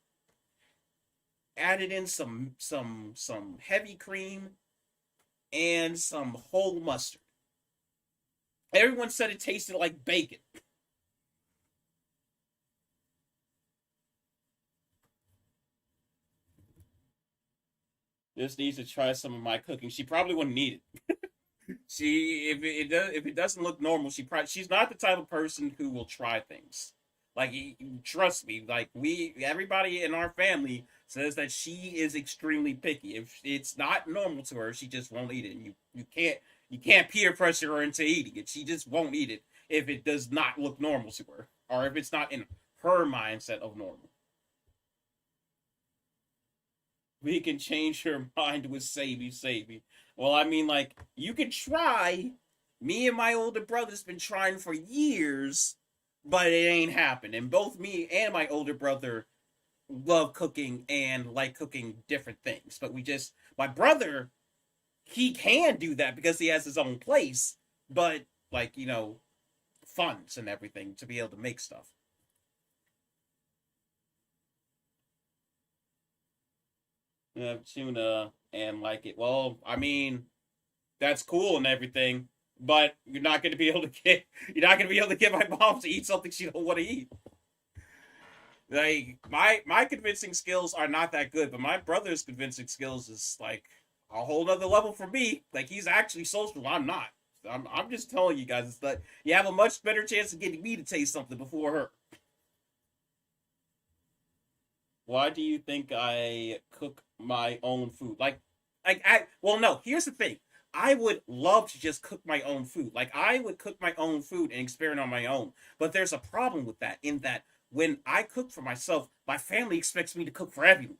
Added in some heavy cream and some whole mustard. Everyone said it tasted like bacon. This needs to try some of my cooking. She probably wouldn't need it. If it doesn't look normal, she's not the type of person who will try things. Like, trust me, like, everybody in our family says that she is extremely picky. If it's not normal to her, she just won't eat it. And you can't peer pressure her into eating it. She just won't eat it if it does not look normal to her, or if it's not in her mindset of normal. We can change her mind with Savy. Well, I mean, like, you can try. Me and my older brother's been trying for years, but it ain't happened. And both me and my older brother love cooking and like cooking different things. But my brother, he can do that because he has his own place, but like, funds and everything to be able to make stuff. Tuna and like it. Well, I mean, that's cool and everything, but you're not going to be able to get my mom to eat something she don't want to eat. Like, my convincing skills are not that good, but my brother's convincing skills is like a whole other level for me. Like, he's actually social. I'm not. I'm just telling you guys, it's that you have a much better chance of getting me to taste something before her. Why do you think I cook my own food? Well, no, here's the thing. I would love to just cook my own food. Like, I would cook my own food and experiment on my own. But there's a problem with that, in that when I cook for myself, my family expects me to cook for everyone.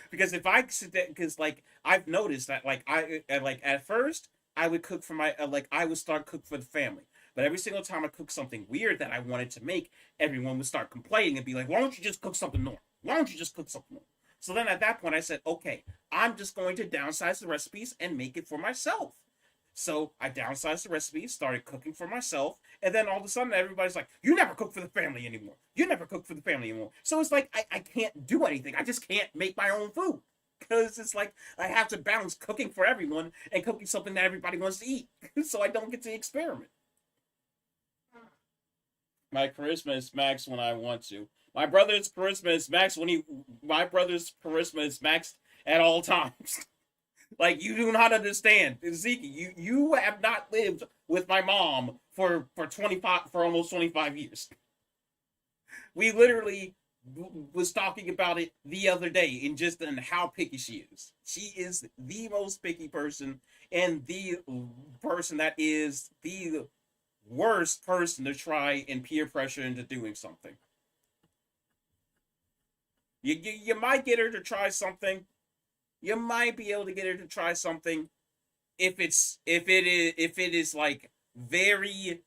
Because if I sit there, because, like, I've noticed that, like, at first, I would cook for I would start cook for the family. But every single time I cook something weird that I wanted to make, everyone would start complaining and be like, why don't you just cook something normal? Why don't you just cook something normal? So then at that point I said, okay, I'm just going to downsize the recipes and make it for myself. So I downsized the recipes, started cooking for myself, and then all of a sudden everybody's like, you never cook for the family anymore. You never cook for the family anymore. So it's like, I can't do anything. I just can't make my own food. Because it's like, I have to balance cooking for everyone and cooking something that everybody wants to eat. So I don't get to experiment. My charisma is max when I want to. My brother's charisma is max my brother's charisma is maxed at all times. Like, you do not understand. Zeke, you have not lived with my mom for almost 25 years. We literally was talking about it the other day in how picky she is. She is the most picky person, and the person that is the worst person to try and peer pressure into doing something. You might get her to try something. You might be able to get her to try something if it is like very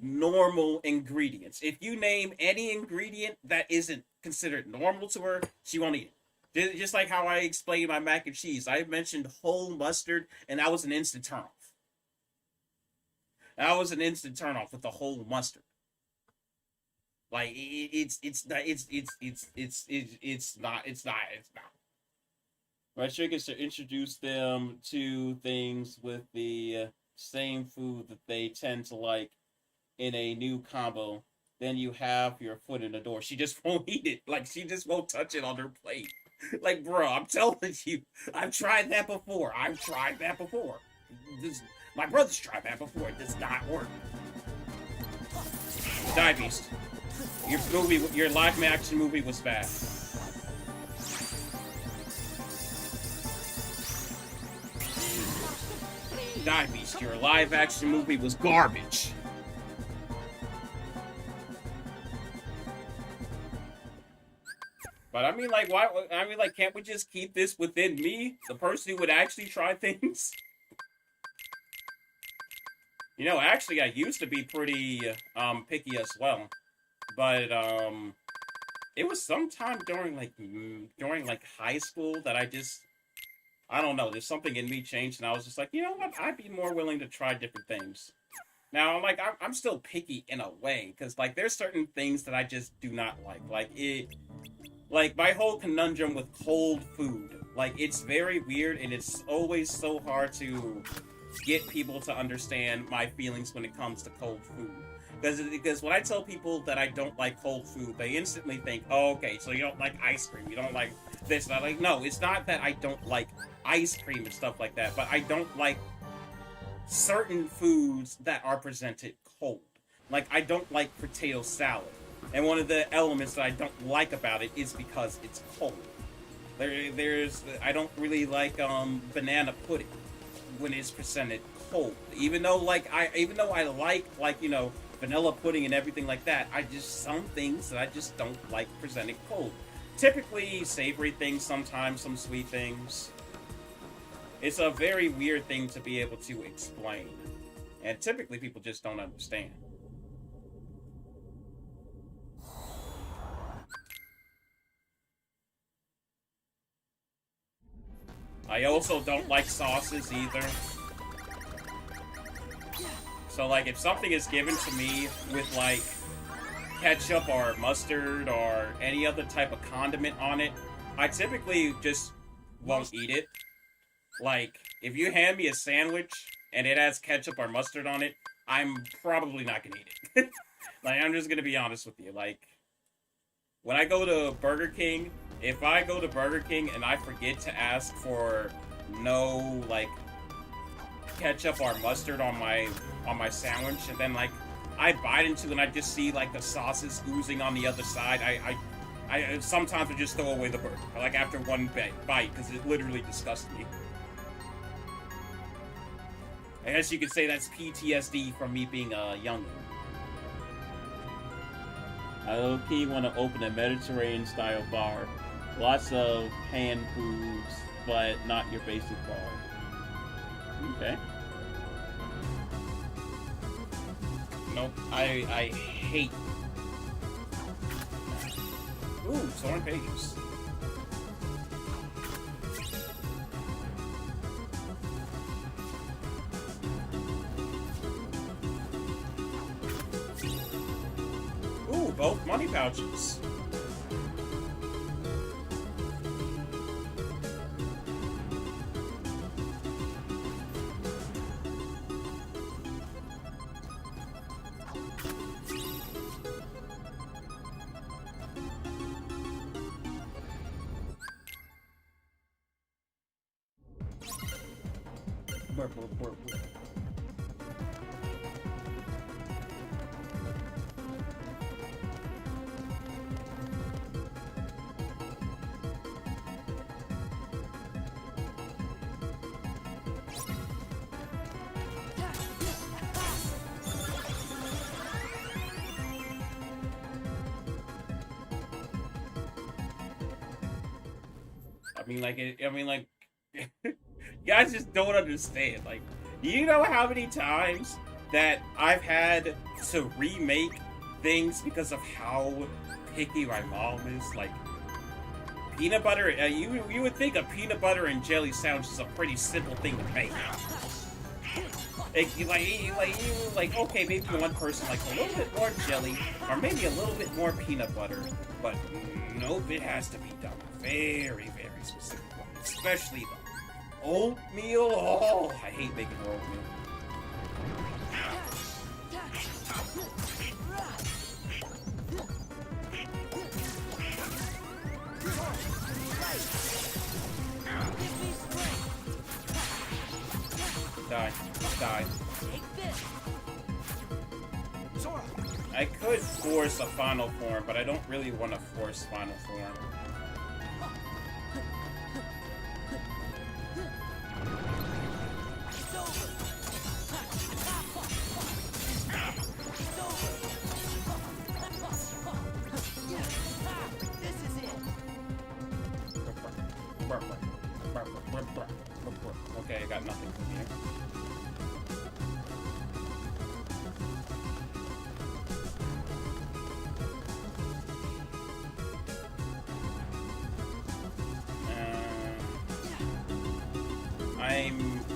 normal ingredients. If you name any ingredient that isn't considered normal to her, she won't eat it. Just like how I explained my mac and cheese. I mentioned whole mustard, and that was an instant turnoff. That was an instant turnoff with the whole mustard. Like, it's not. My trick is to introduce them to things with the same food that they tend to like in a new combo. Then you have your foot in the door. She just won't eat it. Like, she just won't touch it on her plate. Like, bro, I'm telling you, I've tried that before. My brother's tried that before. It does not work. Die Beast. Your live action movie was bad. Die Beast, your live action movie was garbage. But I mean, like, why? I mean, like, can't we just keep this within me, the person who would actually try things? Actually, I used to be pretty picky as well, but it was sometime during high school that I don't know, there's something in me changed, and I was just like, you know what, I'd be more willing to try different things. Now, like, I'm still picky in a way, because, like, there's certain things that I just do not like. Like, my whole conundrum with cold food, like, it's very weird, and it's always so hard to get people to understand my feelings when it comes to cold food. Because when I tell people that I don't like cold food, they instantly think, oh, okay, so you don't like ice cream, you don't like this. And I'm like, no, it's not that I don't like ice cream and stuff like that, but I don't like certain foods that are presented cold. Like, I don't like potato salad. And one of the elements that I don't like about it is because it's cold. I don't really like banana pudding when it's presented cold. Even though I like vanilla pudding and everything like that, some things that I just don't like presented cold. Typically savory things, sometimes some sweet things. It's a very weird thing to be able to explain, and typically people just don't understand. I also don't like sauces either. So, like, if something is given to me with, like, ketchup or mustard or any other type of condiment on it, I typically just won't eat it. Like, if you hand me a sandwich and it has ketchup or mustard on it, I'm probably not gonna eat it. Like, I'm just gonna be honest with you. Like, when I go to Burger King, if I go to Burger King and I forget to ask for no, like, ketchup or mustard on my sandwich, and then, like, I bite into it and I just see, like, the sauces oozing on the other side, I sometimes I just throw away the burger, like, after one bite, because it literally disgusts me. I guess you could say that's PTSD from me being a youngin'. I low-key want to open a Mediterranean-style bar. Lots of hand foods, but not your basic bar. Okay. Nope, I hate... Ooh, torn pages. Ooh, both money pouches. You guys just don't understand. Like, do you know how many times that I've had to remake things because of how picky my mom is? Like, peanut butter, you would think a peanut butter and jelly sandwich is a pretty simple thing to make. Like, okay, maybe one person likes a little bit more jelly, or maybe a little bit more peanut butter, but nope, it has to be done very, very specific way. Especially the oatmeal. Oh, I hate making oatmeal. Die. I could force a final form, but I don't really want to force final form. Okay, I got nothing from here.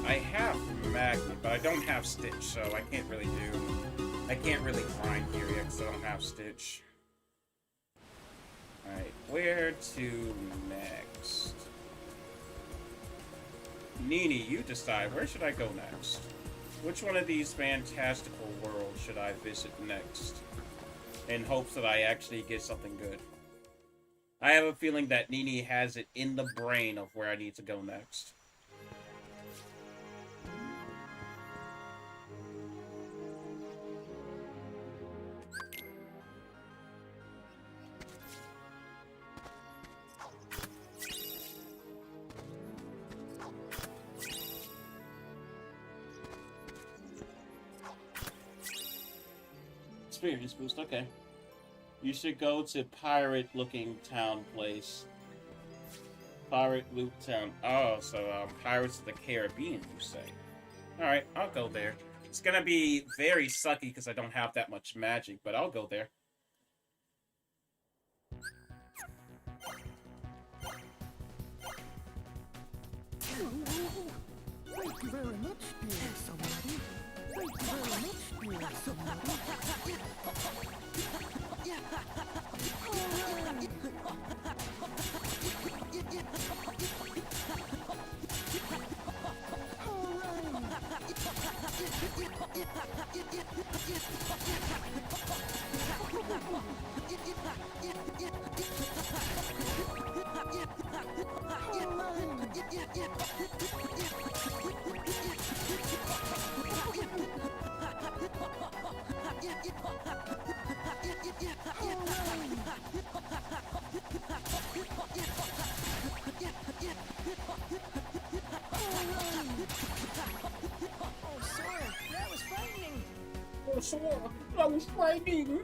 I have Magnet, but I don't have Stitch, so I can't really grind here yet because I don't have Stitch. Alright, where to next? Nini, you decide. Where should I go next? Which one of these fantastical worlds should I visit next? In hopes that I actually get something good. I have a feeling that Nini has it in the brain of where I need to go next. Experience boost, okay. You should go to pirate-looking town place. Pirate Loot Town. Oh, so Pirates of the Caribbean, you say? Alright, I'll go there. It's gonna be very sucky because I don't have that much magic, but I'll go there. Thank you very much, dear somebody. Thank you very much, dear somebody. That was frightening.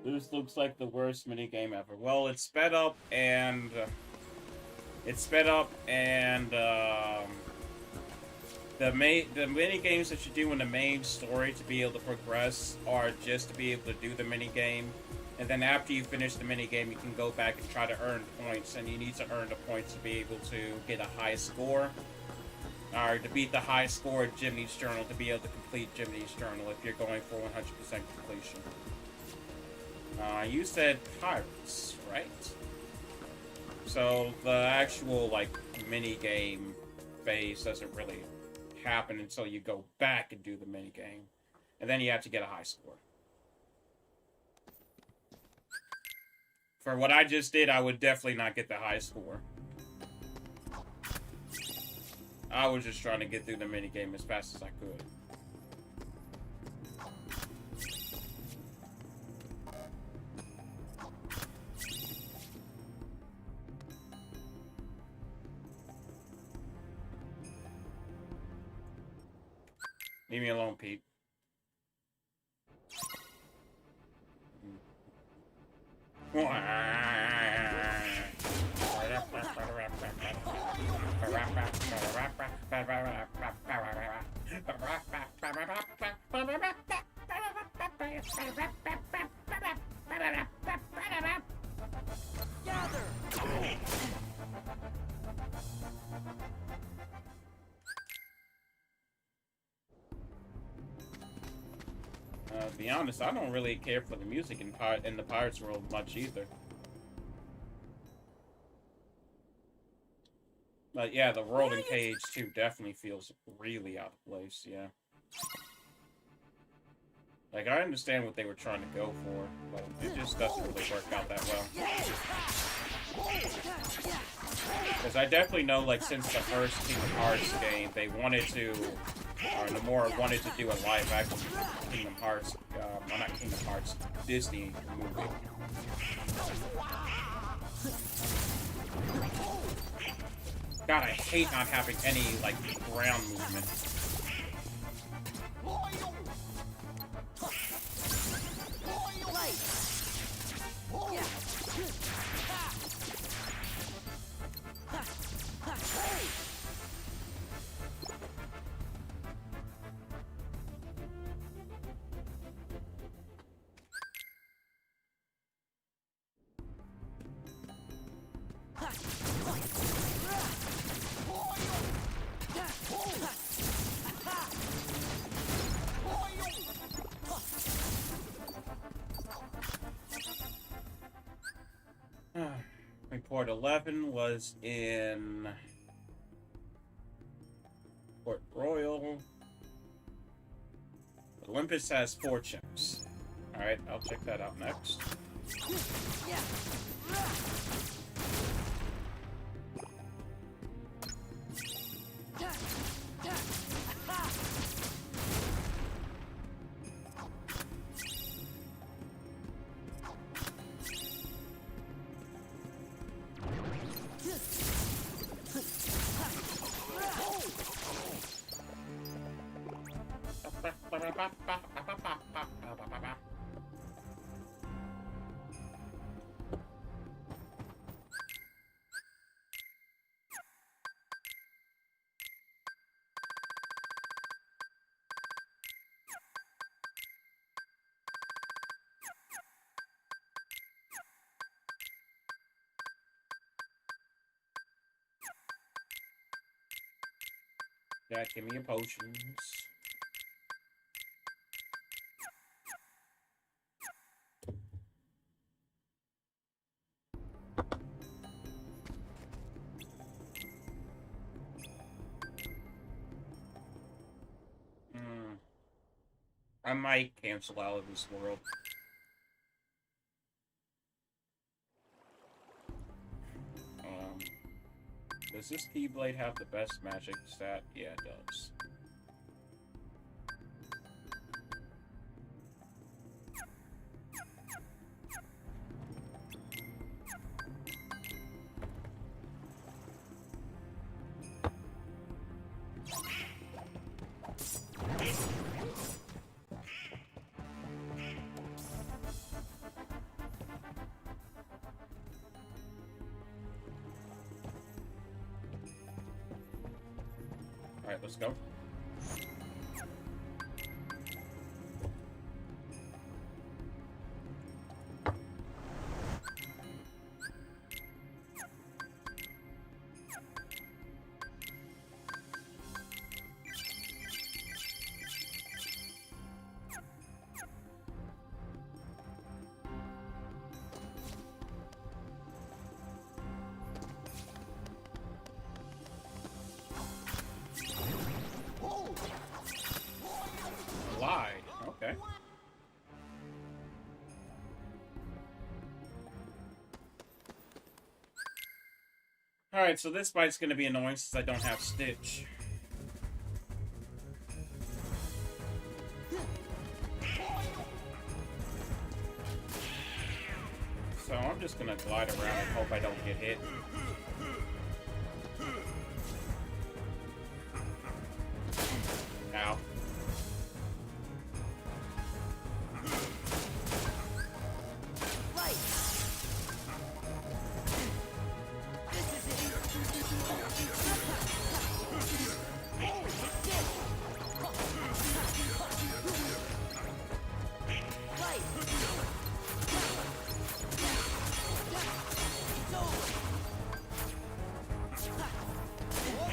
This looks like the worst minigame ever. Well, it's sped up and the mini games that you do in the main story to be able to progress are just to be able to do the mini game. And then after you finish the minigame, you can go back and try to earn points, and you need to earn the points to be able to get a high score. Or to beat the high score at Jiminy's Journal, to be able to complete Jiminy's Journal if you're going for 100% completion. You said pirates, right? So the actual, like, minigame phase doesn't really happen until you go back and do the minigame. And then you have to get a high score. For what I just did, I would definitely not get the high score. I was just trying to get through the minigame as fast as I could. Leave me alone, Pete. To be honest, I don't really care for the music in the Pirates world much either. But yeah, the world in KH2 definitely feels really out of place, yeah. Like, I understand what they were trying to go for, but it just doesn't really work out that well. Because I definitely know, like, since the first Kingdom Hearts game, they wanted to, or Nomura wanted to do a live-action Kingdom Hearts, well, not Kingdom Hearts, Disney movie. God, I hate not having any, like, ground movement. Report 11 was in Port Royal. Olympus has 4 chips. Alright, I'll check that out next. Yeah, give me your potions. I might cancel out of this world. Does this Keyblade have the best magic stat? Yeah, it does. Alright, let's go. Lie. Okay. Alright, so this fight's gonna be annoying since I don't have Stitch. So I'm just gonna glide around and hope I don't get hit. Ow.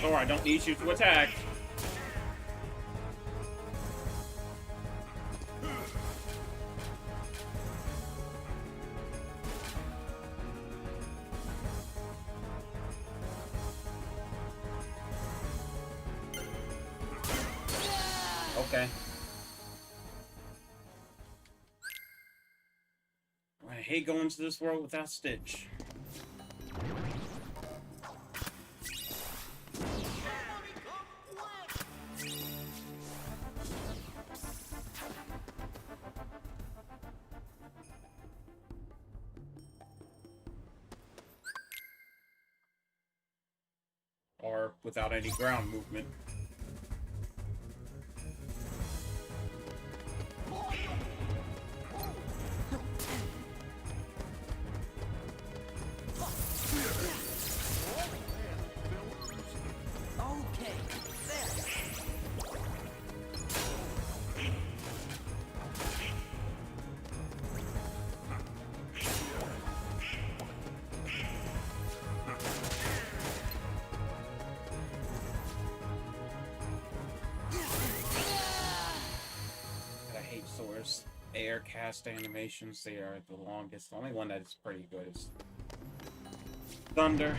Thor, I don't need you to attack. Okay. I hate going to this world without Stitch. Or without any ground movement. Air cast animations, they are the longest. The only one that is pretty good is Thunder.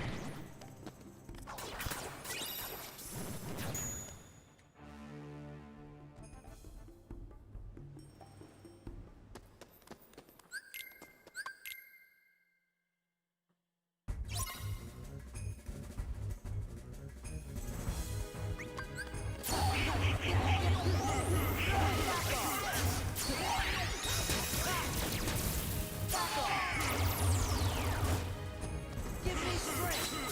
Give me strength.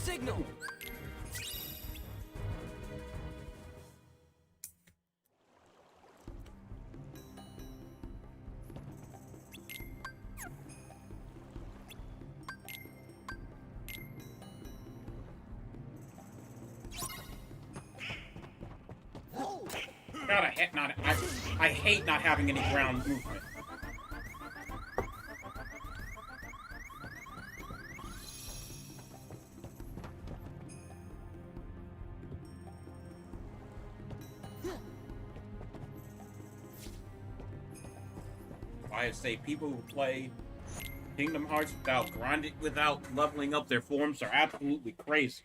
signal. God, I hate not having any ground movement. I say people who play Kingdom Hearts without leveling up their forms are absolutely crazy.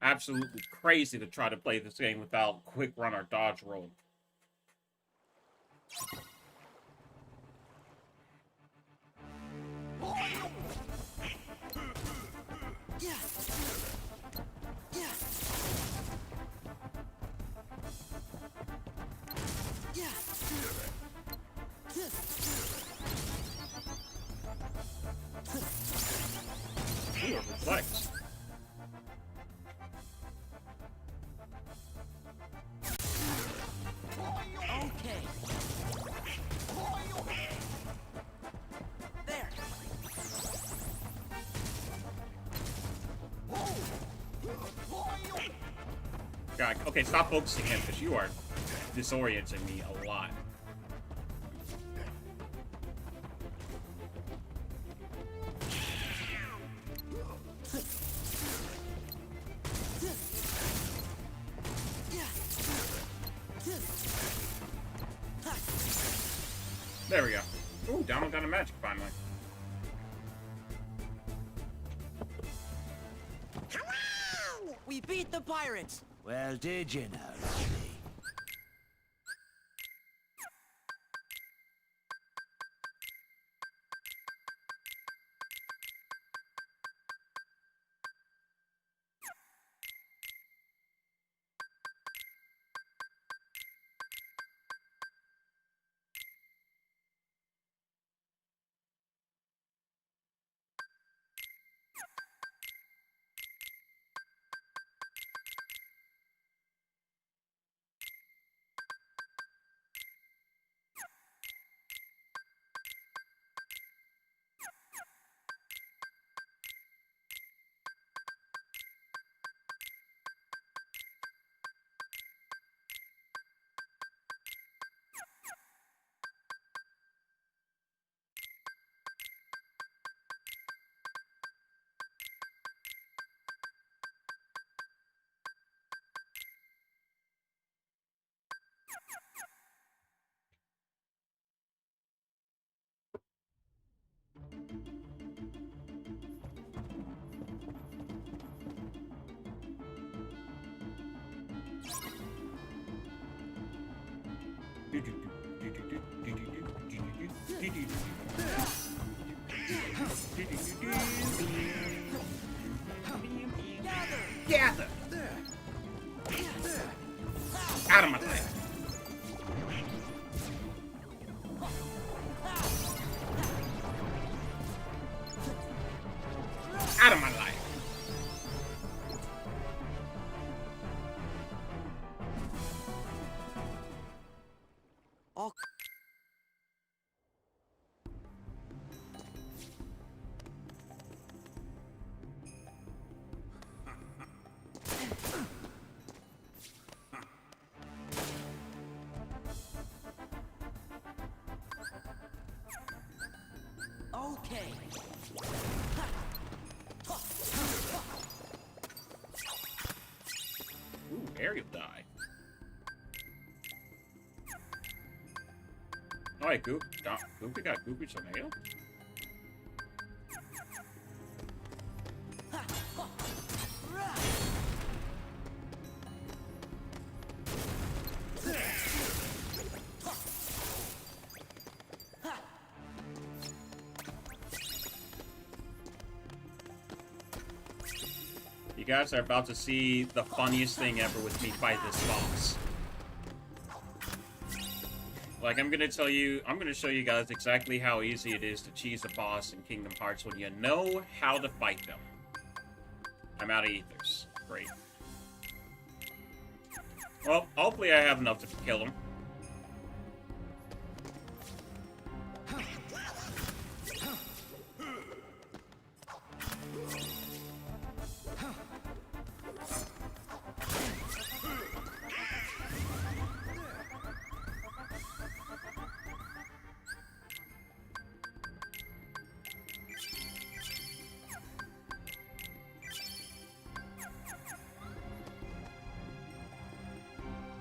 Absolutely crazy to try to play this game without quick run or dodge roll. Ooh, it reflects. Okay. There. God, okay, stop focusing him, because you are disorienting me a lot. There we go. Ooh, Donald got a magic finally. We beat the pirates. Well, did you now, Randy? Gather! Out of my way. Out of my life. Oh. Okay. Ooh, aerial die. Alright, Goofy got Goofy some nail? You guys are about to see the funniest thing ever with me fight this boss. Like, I'm gonna show you guys exactly how easy it is to cheese a boss in Kingdom Hearts when you know how to fight them. I'm out of ethers. Great. Well, hopefully I have enough to kill him.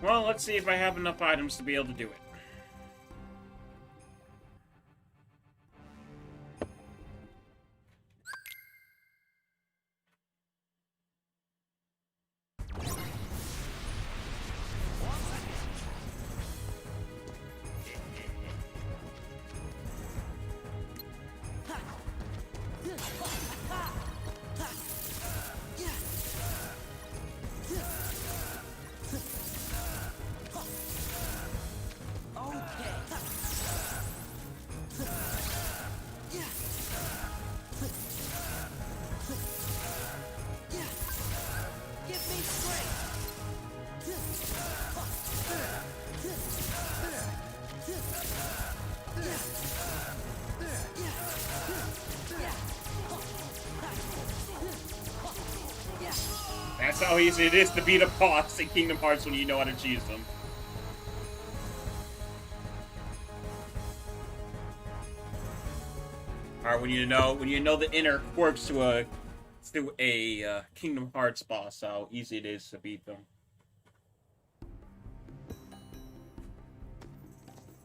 Well, let's see if I have enough items to be able to do it. That's how easy it is to beat a boss in Kingdom Hearts when you know how to choose them. Or when you know the inner quirks to a Kingdom Hearts boss, how easy it is to beat them.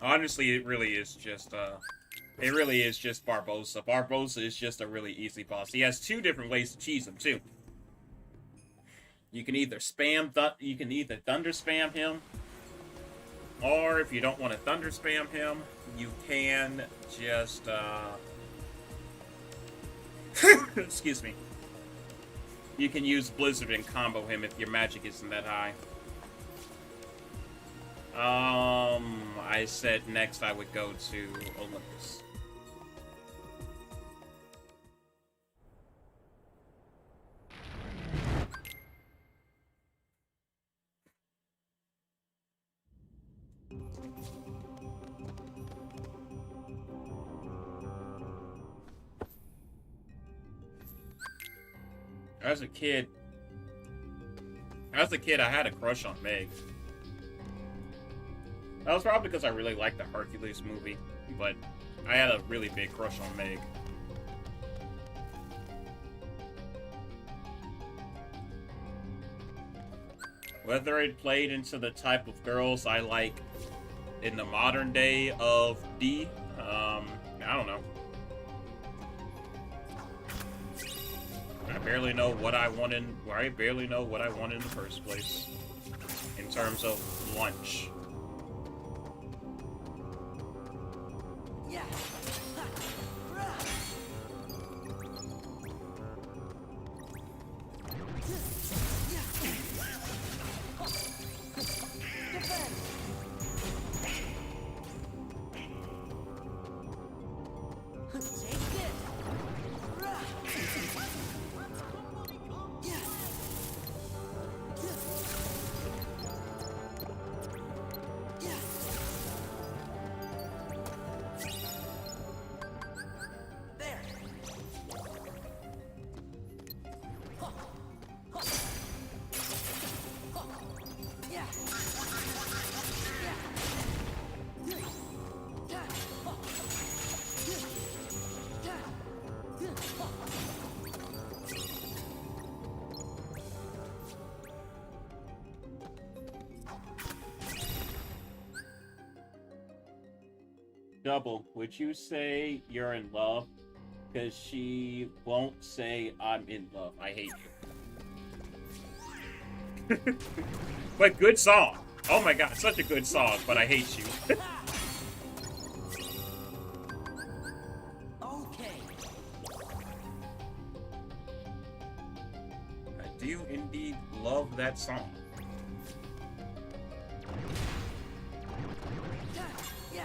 Honestly, it really is just Barbossa. Barbossa is just a really easy boss. He has two different ways to cheese him too. You can either thunder spam him, or if you don't want to thunder spam him, you can just excuse me. You can use Blizzard and combo him if your magic isn't that high. I said next I would go to Olympus. As a kid, I had a crush on Meg. That was probably because I really liked the Hercules movie, but I had a really big crush on Meg. Whether it played into the type of girls I like in the modern day of D, I don't know. I barely know what I want in the first place in terms of lunch. Yeah. Double, would you say you're in love? Because she won't say I'm in love. I hate you. But good song. Oh my god, such a good song, but I hate you. Okay. I do indeed love that song. Yeah. Yeah.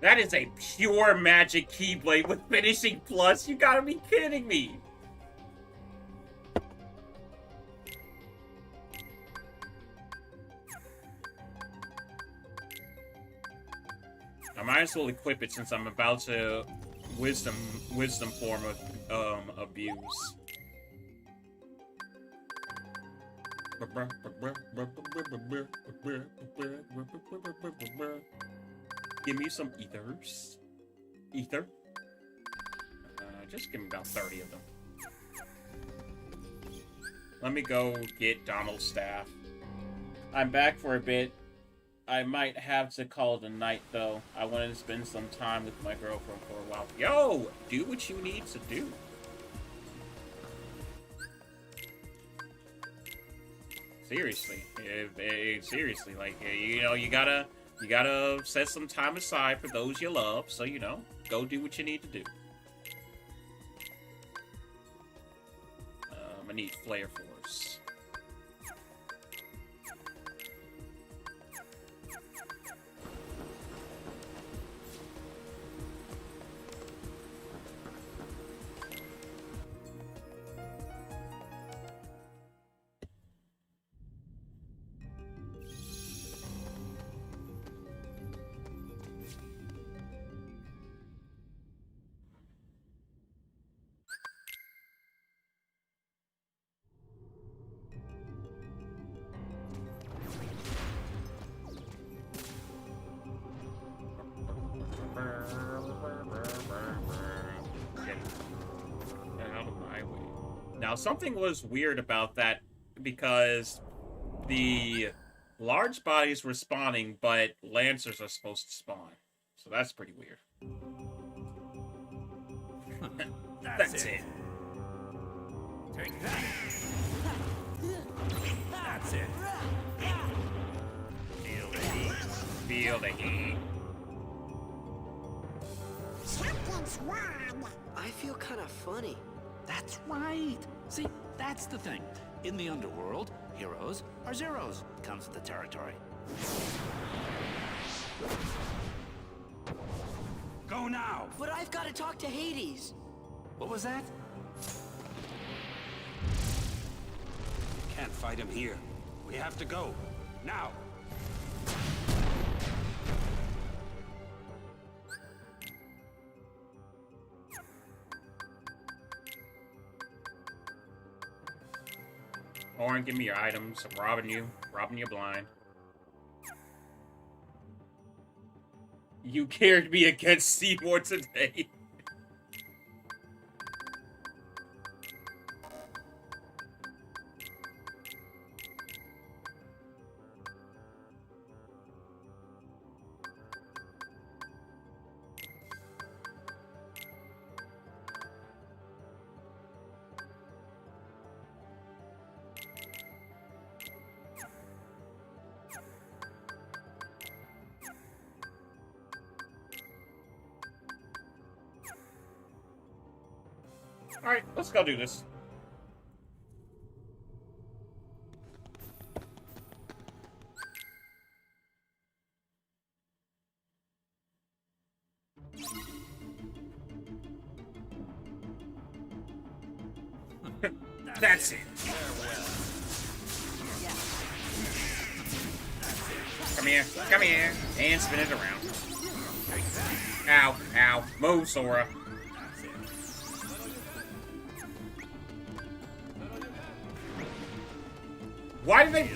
That is a pure magic Keyblade with finishing plus. You gotta be kidding me. I might as well equip it since I'm about to wisdom form of abuse. Give me some ethers. Ether. Just give me about 30 of them. Let me go get Donald's staff. I'm back for a bit. I might have to call it a night, though. I wanted to spend some time with my girlfriend for a while. Yo! Do what you need to do. Seriously. Seriously. Like, you know, you gotta set some time aside for those you love. So, you know, go do what you need to do. I need Flare Force. Now, something was weird about that because the large bodies were spawning, but Lancers are supposed to spawn. So that's pretty weird. That's it. Take that. That's it. Feel the heat. Feel the heat. Something's wrong. I feel kind of funny. That's right. See, that's the thing. In the underworld, heroes are zeros. Comes with the territory. Go now. But I've got to talk to Hades. What was that? Can't fight him here. We have to go. Now. Orin, give me your items. I'm robbing you blind. You carried me against Seymour today. Alright, let's go do this. That's it. Come here, and spin it around. Ow, ow, move, Sora. Why did they...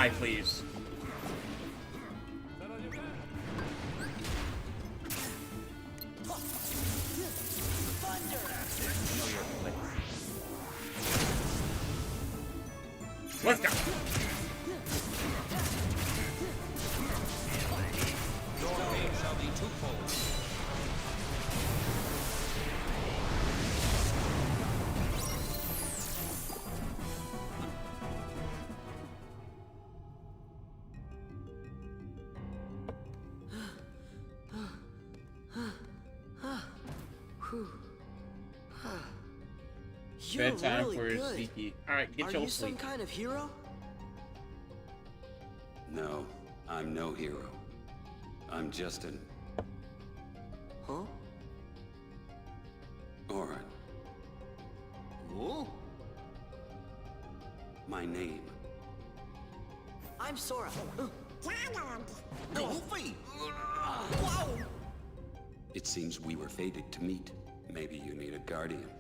die, please. Let's go. Your pain shall be twofold. You're Bedtime really for good. Zeke. Alright, get Are your you some sleep. kind of hero? No, I'm no hero. I'm just an Huh? Orin. Whoa. My name. I'm Sora. Goofy! It seems we were fated to meet. Maybe you need a guardian.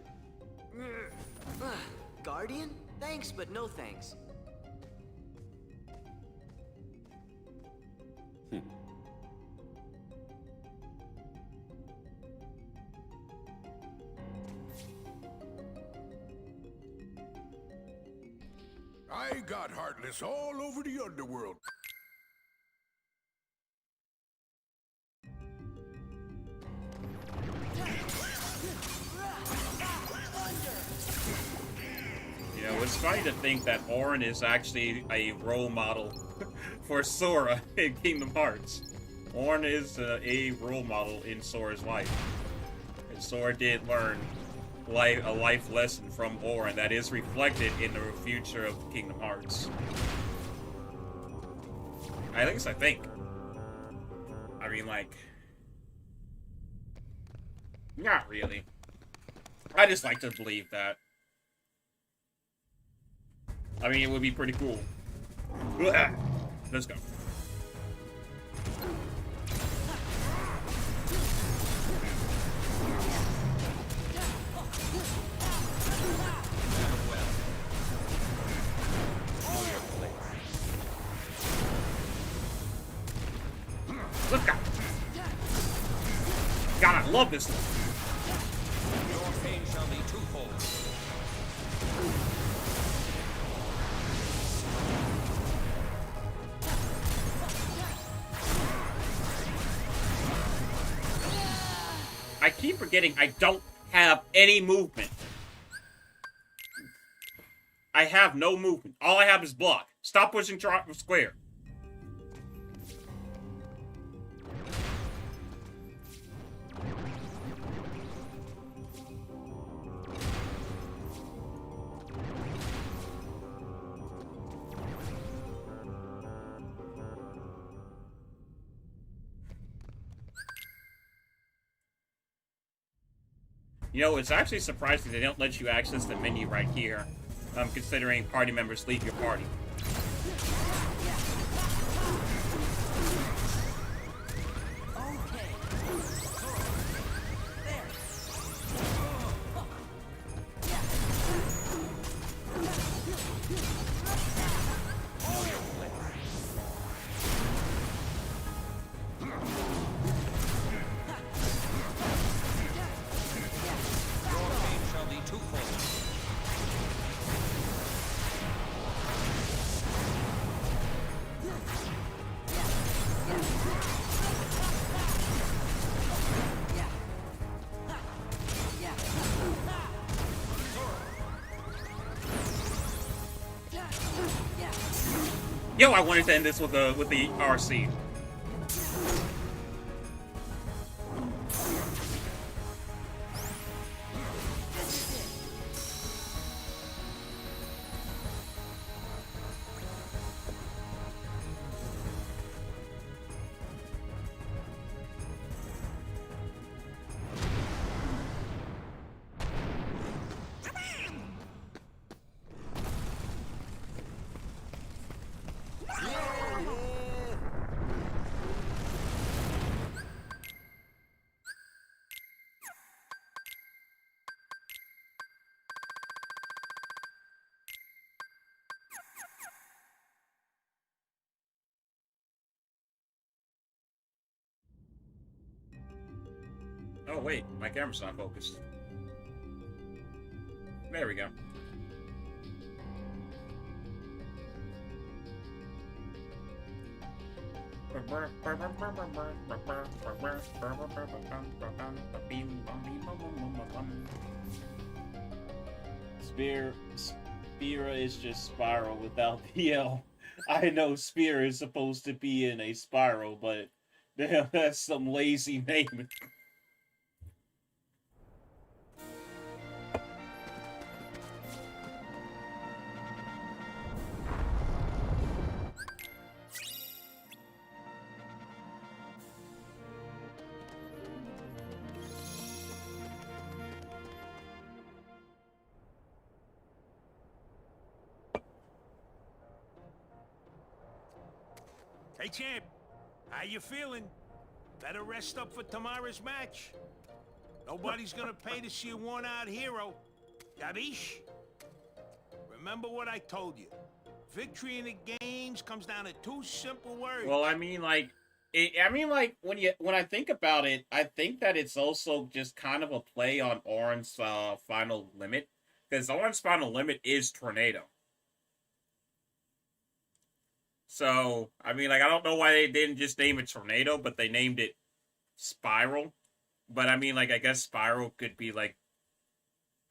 Guardian? Thanks, but no thanks. I got Heartless all over the underworld. You know, it's funny to think that Orin is actually a role model for Sora in Kingdom Hearts. Orin is a role model in Sora's life. And Sora did learn a life lesson from Orin that is reflected in the future of Kingdom Hearts. At least I think. I mean, like... Not really. I just like to believe that. I mean, it would be pretty cool. Let's go. Let's go. God, I love this one. Your pain shall be twofold. I keep forgetting I don't have any movement. I have no movement. All I have is block. Stop pushing square. You know, it's actually surprising they don't let you access the menu right here, considering party members leave your party. Okay. There. Your pain shall be twofold. Yeah. Yeah. Yeah. Yo, I wanted to end this with the RC. Oh wait, my camera's not focused. There we go. Spira is just spiral without the L. I know Spear is supposed to be in a spiral, but damn, that's some lazy name. Hey, champ. How you feeling? Better rest up for tomorrow's match. Nobody's gonna pay to see a worn-out hero. Gabish? Remember what I told you. Victory in the games comes down to two simple words. Well, I mean, like, when I think about it, I think that it's also just kind of a play on Orin's final limit, because Orin's final limit is tornado. So, I mean, like, I don't know why they didn't just name it Tornado, but they named it Spiral. But, I mean, like, I guess Spiral could be, like,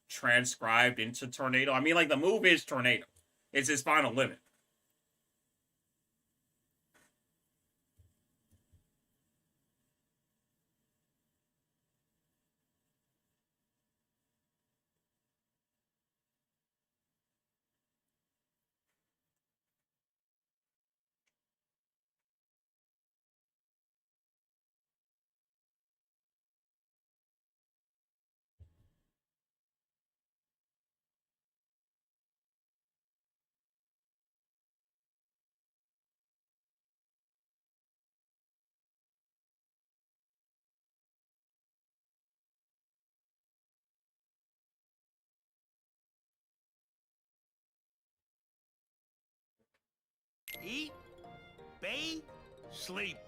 transcribed into Tornado. I mean, like, the move is Tornado. It's his final limit. Eat, bathe, sleep.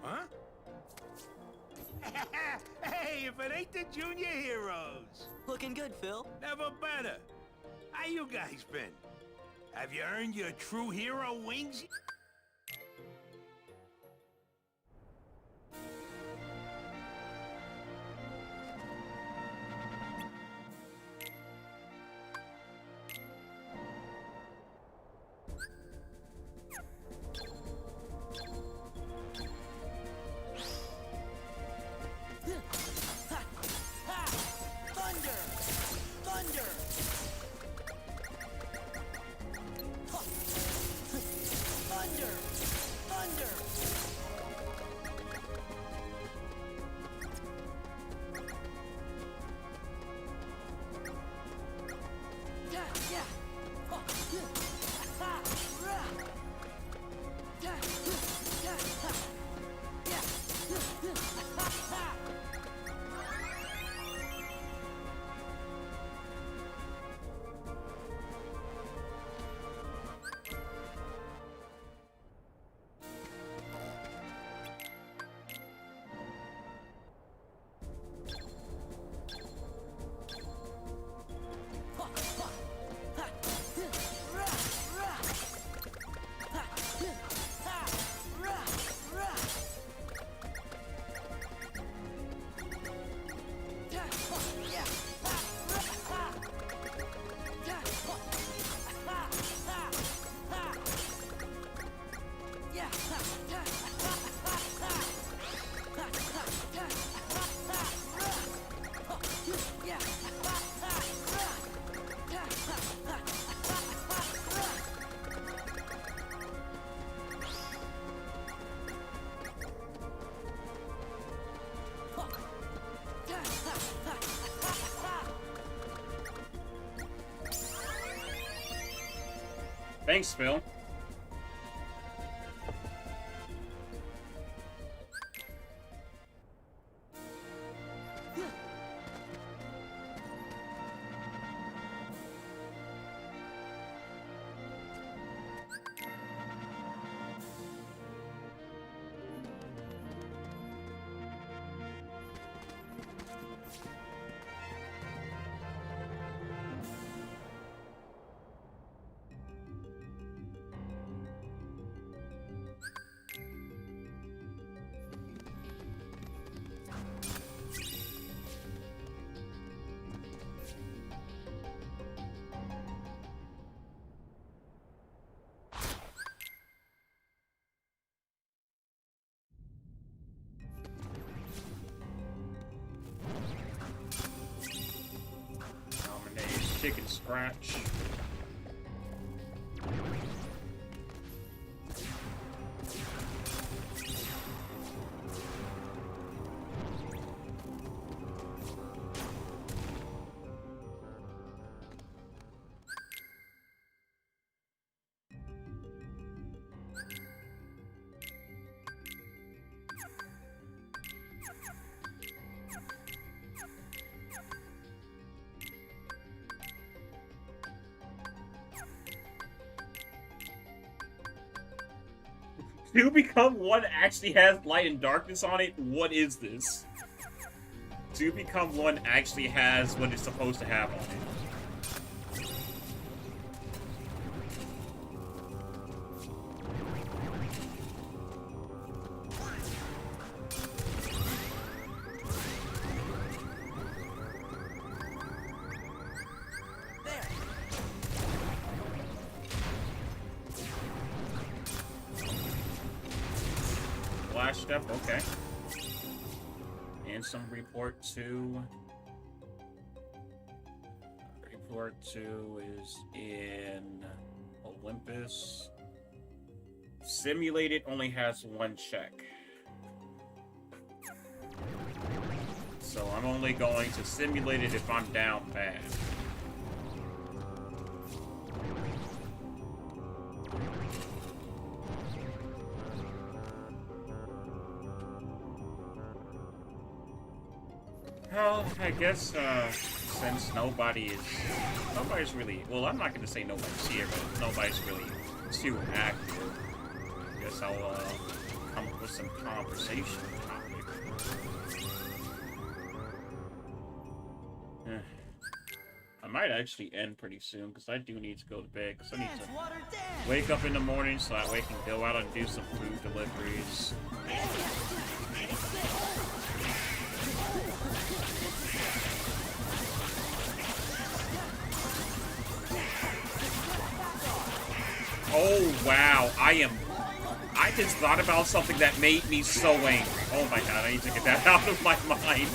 Huh? Hey, if it ain't the junior heroes. Looking good, Phil. Never better. How you guys been? Have you earned your true hero wings? Thanks, Phil. chicken scratch. To become one actually has light and darkness on it? What is this? To become one actually has what it's supposed to have on it. Flash step, okay. And some report 2. Report 2 is in Olympus. Simulated only has 1 check. So I'm only going to simulate it if I'm down bad. Well, I guess, since nobody's really, well, I'm not gonna say nobody's here, but nobody's really too active, I guess I'll, come up with some conversation topic. I might actually end pretty soon, because I do need to go to bed, because I need to wake up in the morning so that way I can go out and do some food deliveries. Oh, wow. I just thought about something that made me so angry. Oh my god, I need to get that out of my mind.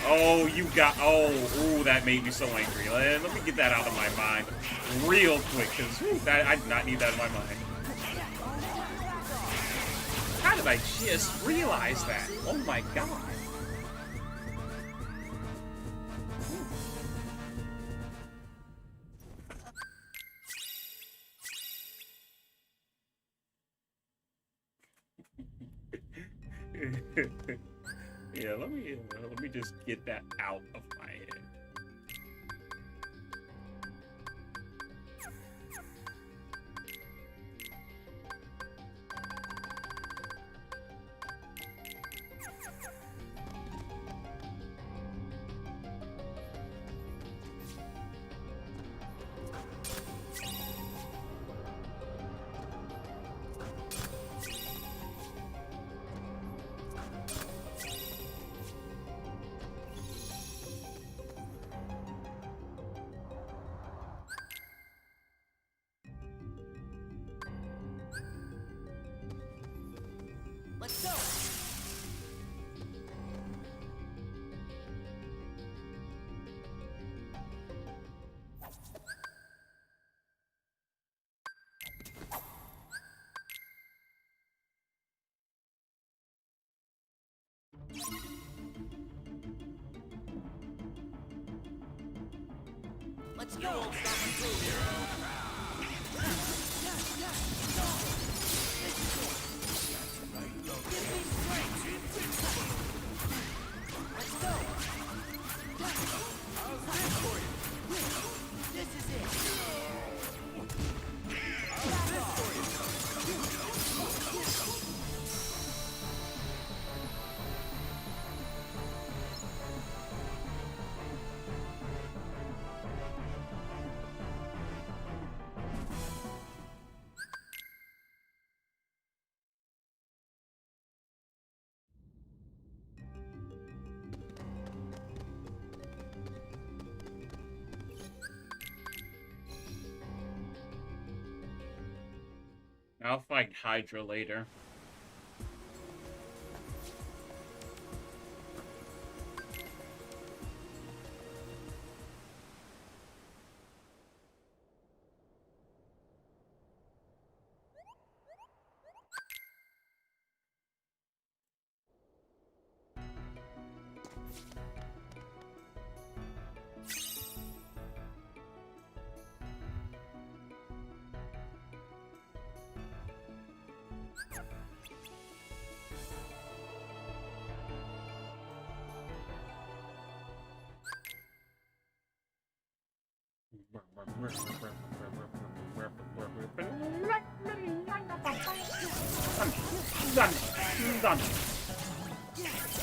Oh, ooh, that made me so angry. Let me get that out of my mind real quick, because I did not need that in my mind. How did I just realize that? Oh my god. Yeah, let me just get that out of my head. Let's go. Let's go. You won't stop until Let's go. How's this for you? This is it. How's this for you? I'll fight Hydra later.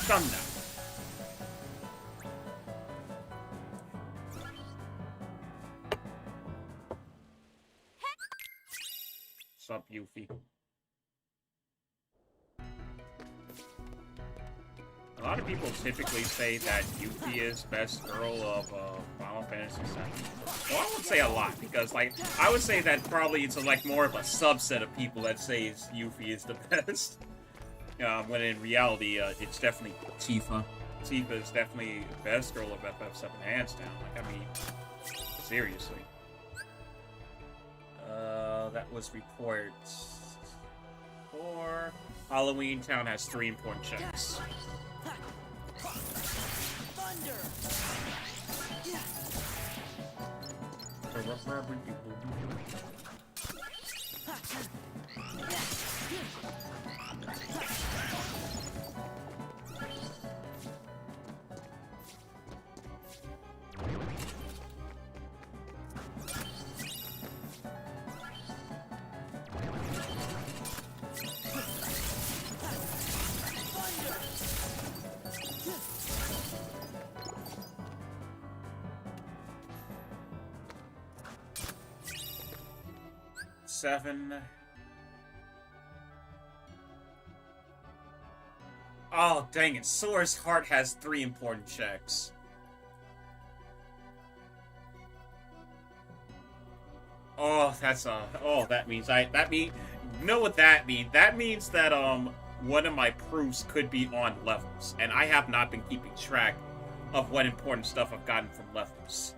Thunder. Sup, Yuffie? A lot of people typically say that Yuffie is best girl of Final Fantasy VII. Well, I would say a lot because, like, I would say that probably it's like more of a subset of people that say Yuffie is the best. When in reality, it's definitely Tifa. Tifa is definitely the best girl of FF7, hands down. Like, I mean, seriously. That was reports. 4. Halloween Town has 3 important checks. Thunder! Seven. Oh, dang it. Sora's Heart has 3 important checks. Oh, that's that means you know what that means? That means that one of my proofs could be on levels, and I have not been keeping track of what important stuff I've gotten from levels.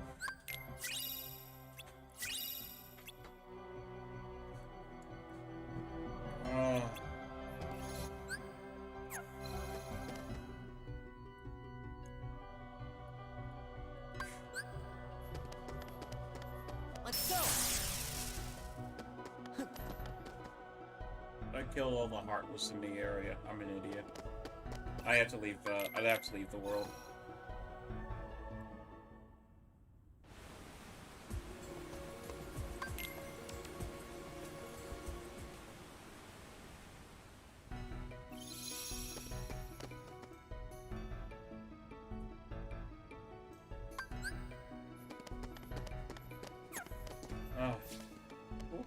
Oh. Let's go! I killed all the Heartless in the area. I'm an idiot. I'd have to leave the world. Oh. Ooh.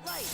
Right!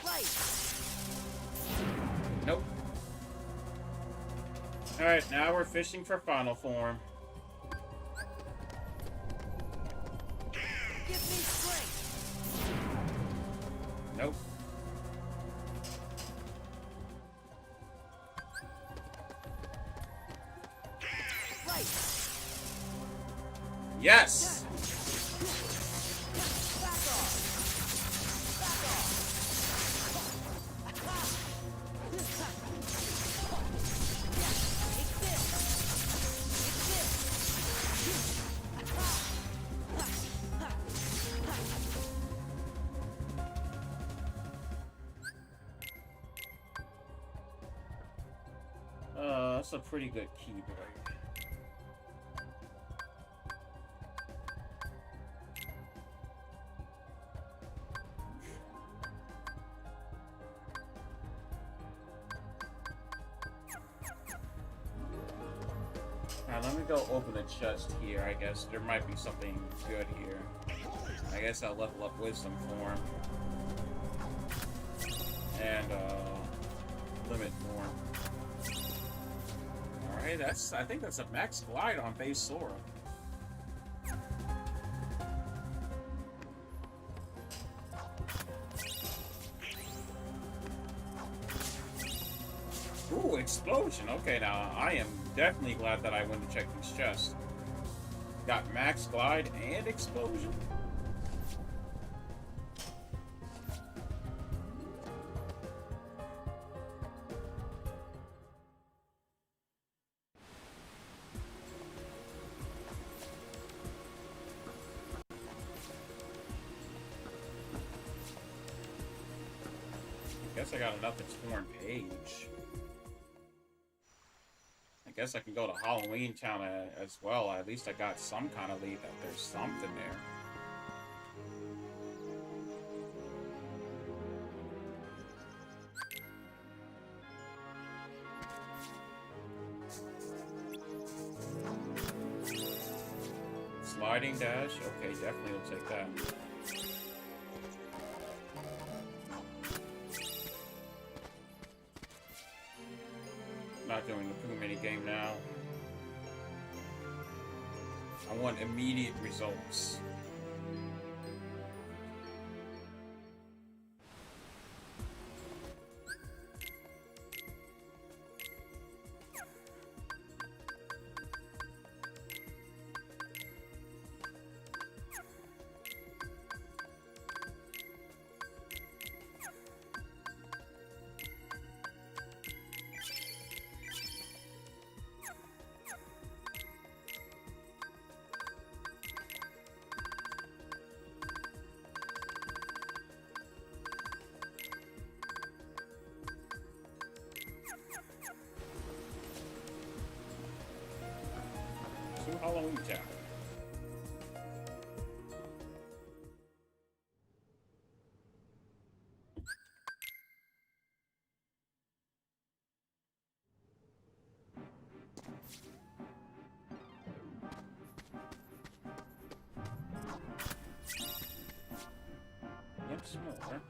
Right! Nope. Alright, now we're fishing for final form. Give me strength! Nope. Right! Yes! Back off! Back off! That's a pretty good keyboard. Alright, let me go open the chest here, I guess. There might be something good here. I guess I'll level up Wisdom form. And, Limit form. Alright, I think that's a max glide on base Sora. Ooh, explosion. Okay, now I am definitely glad that I went to check these chests. Got max glide and explosion. I guess I got another torn page. I guess I can go to Halloween Town as well. At least I got some kind of lead that there's something there. Sliding dash? Okay, definitely will take that. Not doing the Pooh mini game now. I want immediate results. To Halloween Town. Once more.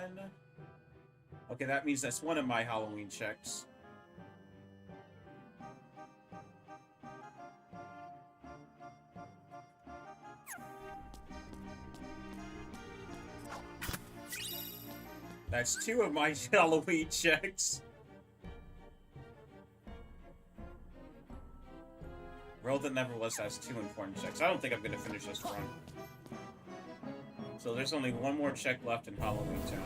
one. Okay, that means that's one of my Halloween checks. That's two of my Halloween checks. World that never was has two important checks. I don't think I'm gonna finish this run. So there's only one more check left in Halloween Town.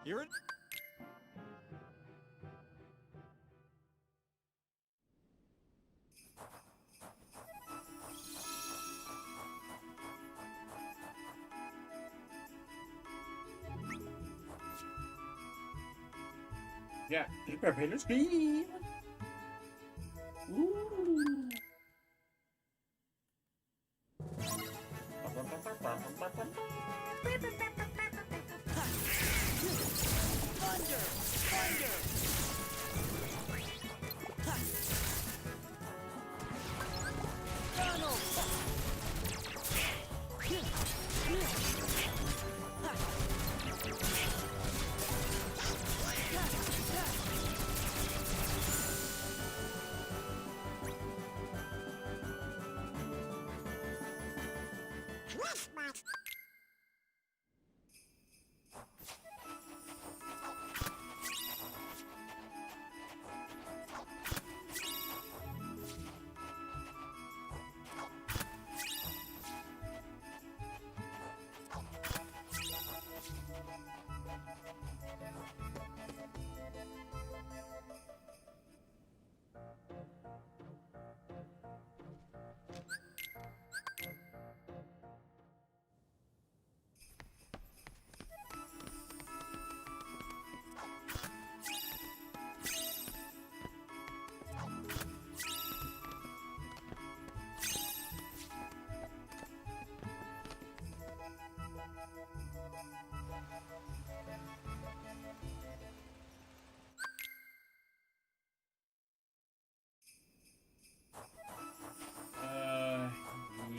You're in. Yeah, prepare to scream. Ooh. Thunder! Thunder! Donald!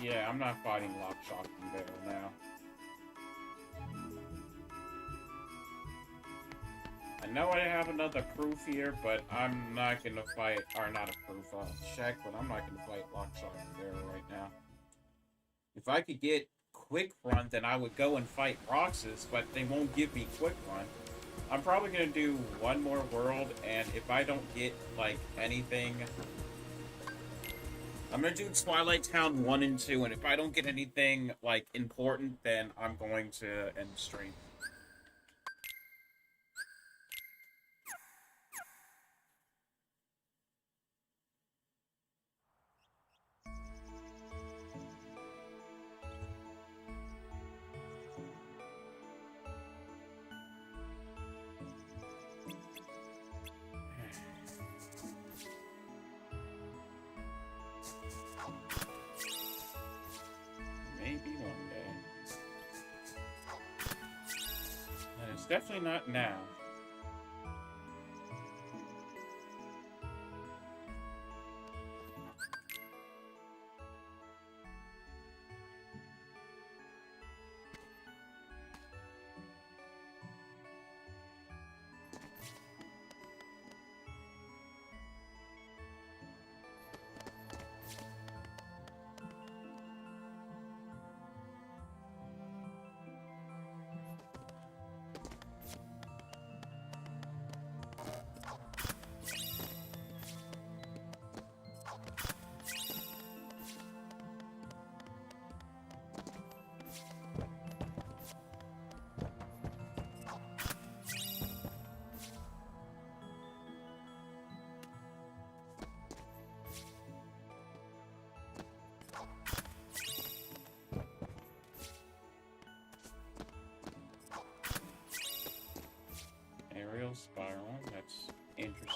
Yeah, I'm not fighting Lockshot and Barrel now. I know I have another proof here, but I'm not gonna fight, or not a proof, check, but I'm not gonna fight Lockshot and Barrel right now. If I could get Quick Run, then I would go and fight Roxas, but they won't give me Quick Run. I'm probably gonna do one more world, and if I don't get, like, anything... I'm gonna do Twilight Town 1 and 2, and if I don't get anything, like, important, then I'm going to end the stream. Maybe one day. And it's definitely not now.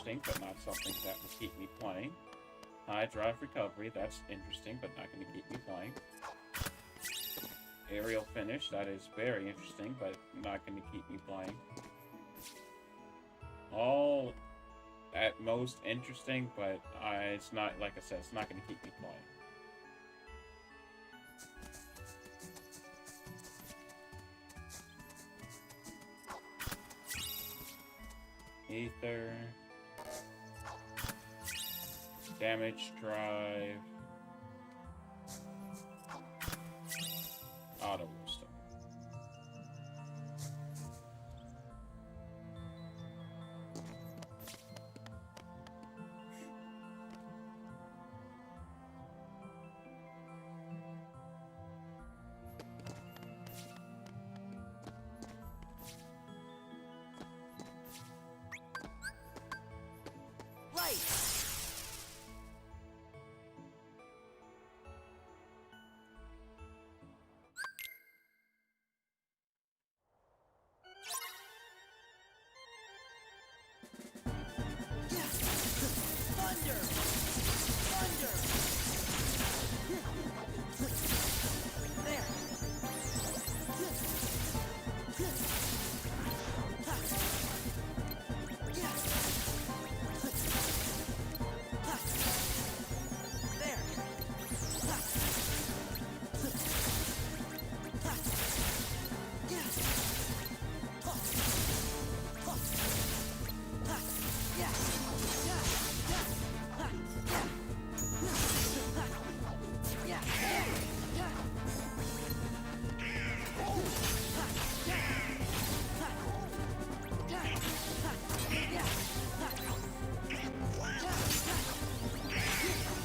interesting, but not something that will keep me playing. High drive recovery, that's interesting, but not going to keep me playing. Aerial finish, that is very interesting, but not going to keep me playing. All at most interesting, but it's not, like I said, it's not going to keep me playing. Ether. Damage drive. Auto restore.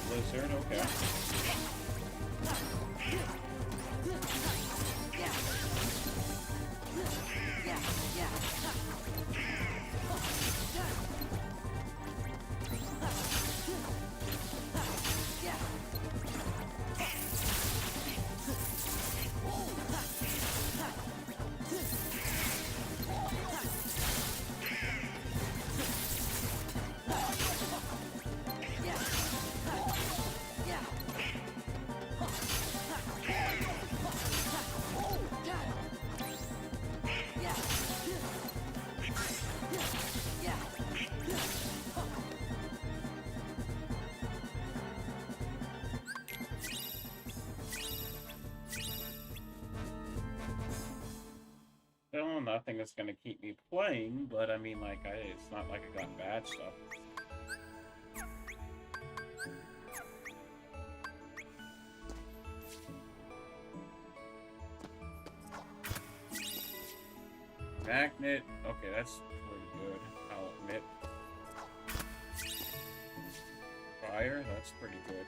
Blizzard, okay. Still nothing that's gonna keep me playing, but I mean, like, it's not like I got bad stuff. Magnet, okay, that's pretty good, I'll admit. Fire, that's pretty good.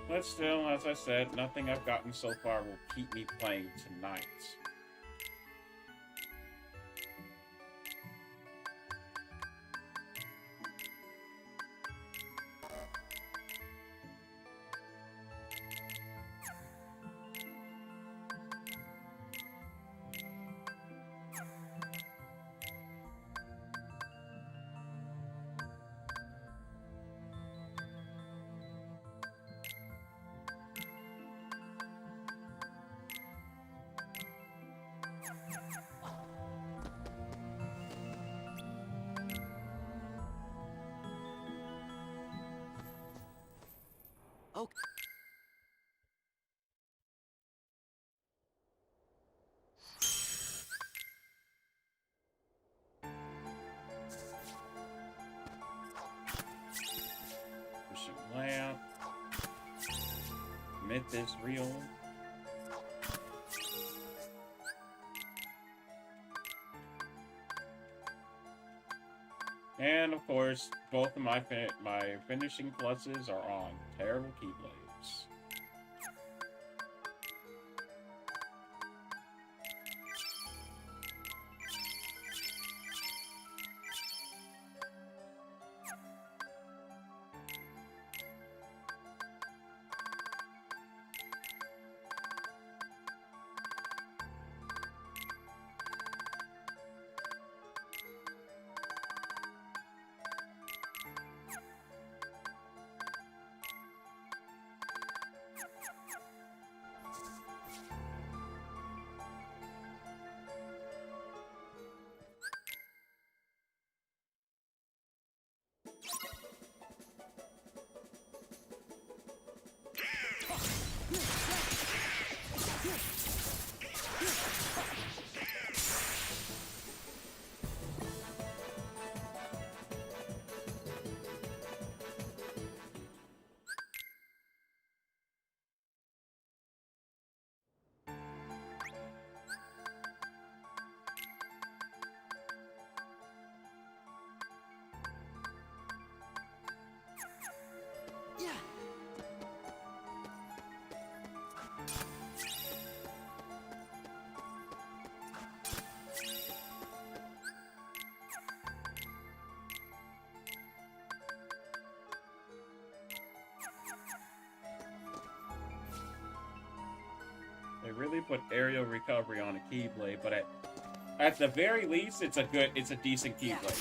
But still, as I said, nothing I've gotten so far will keep me playing tonight. Okay. Fishing lamp. Myth is real. And of course, both of my finishing pluses are on terrible keyblades. really put aerial recovery on a Keyblade, but at the very least, it's a decent Keyblade.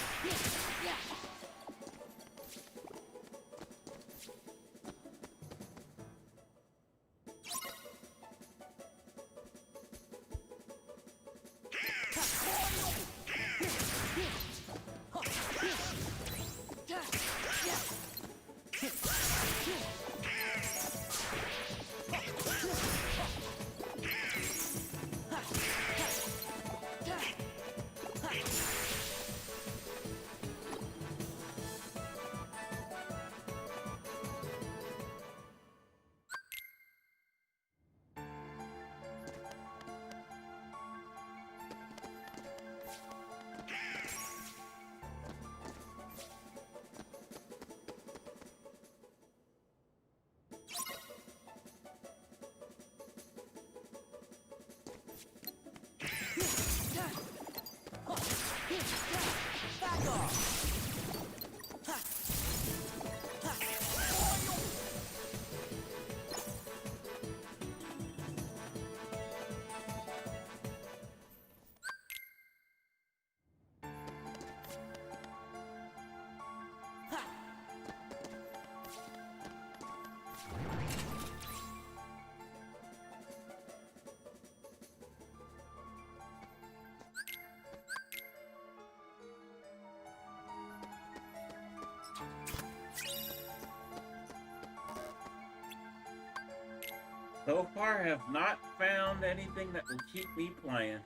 So far, I have not found anything that will keep me playing.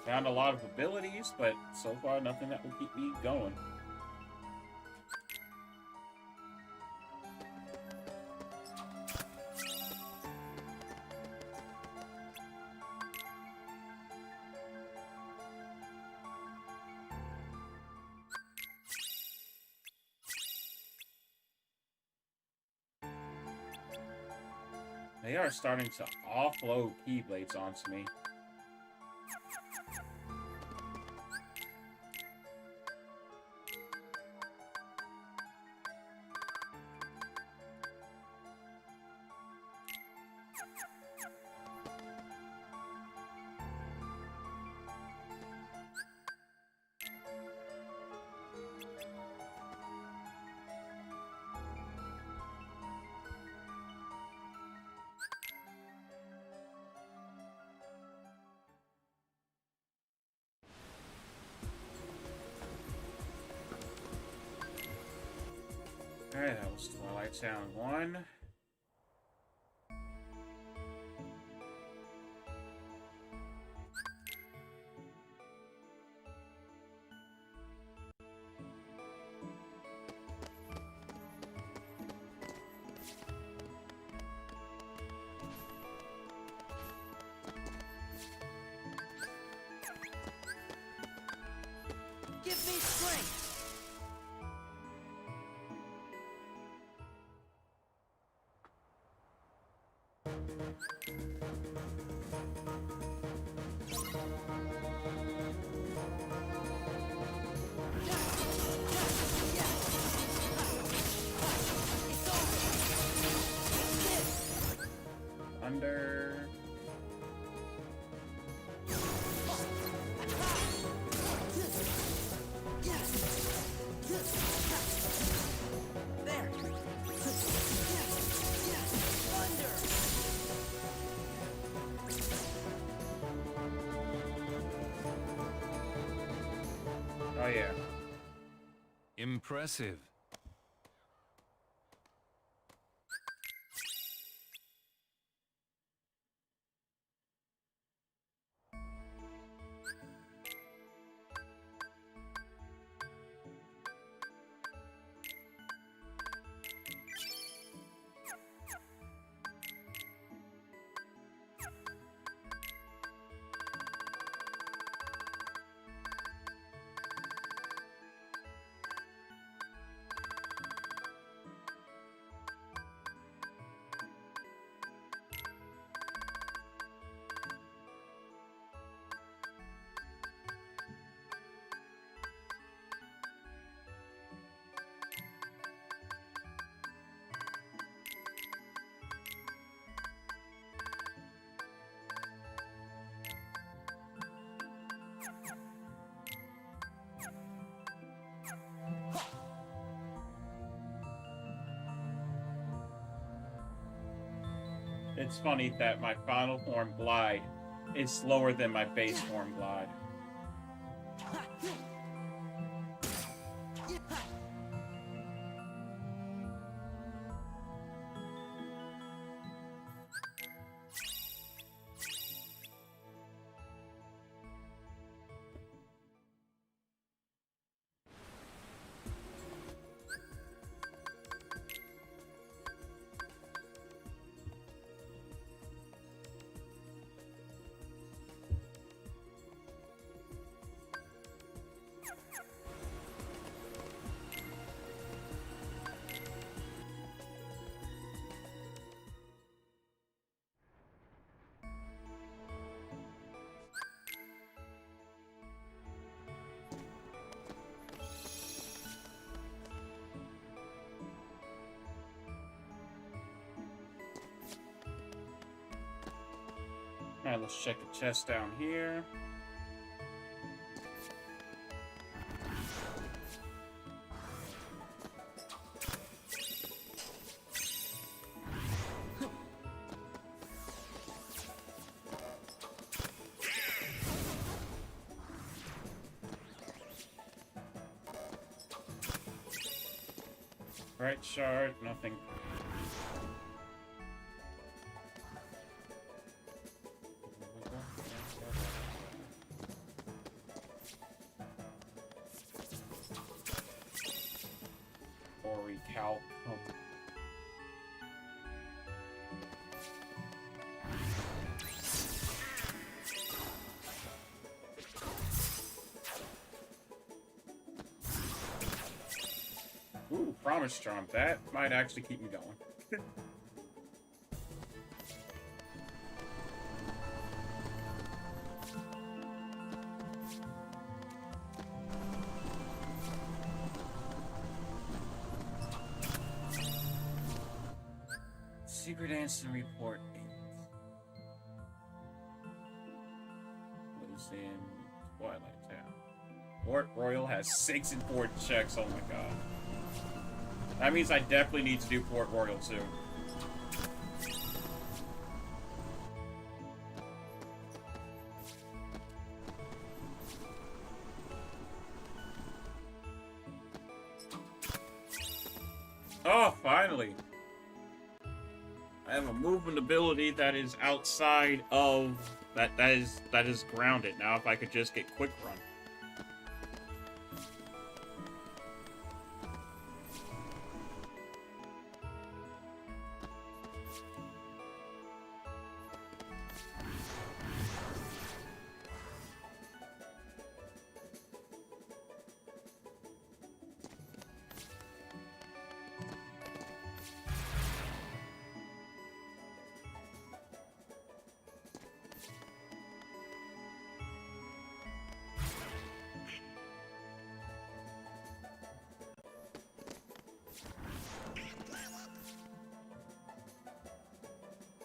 Found a lot of abilities, but so far nothing that will keep me going. They are starting to offload Keyblades onto me. Alright, that was Twilight Town 1. Give me strength. Under. Oh yeah. Impressive. It's funny that my final form glide is slower than my base form glide. Alright, let's check the chest down here. Right shard, nothing. Cow. Oh. Ooh, promise charm. That might actually keep me going. Secret answer report 8. Lives in Twilight Town. Port Royal has 6 important checks. Oh my god. That means I definitely need to do Port Royal too. Oh, finally. I have a movement ability that is outside of that is grounded. Now if I could just get quick run.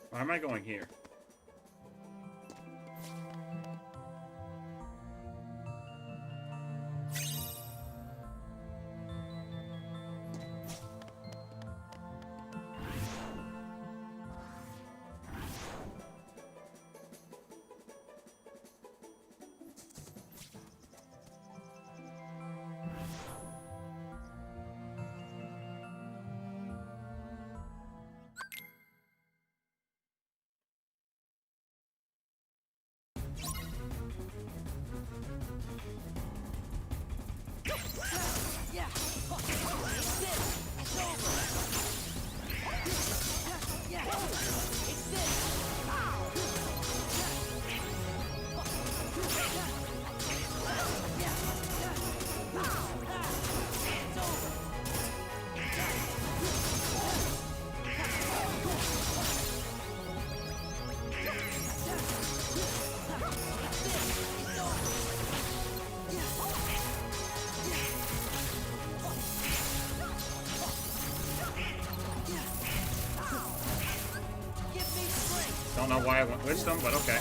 Why am I going here? Don't know why I went wisdom, but okay.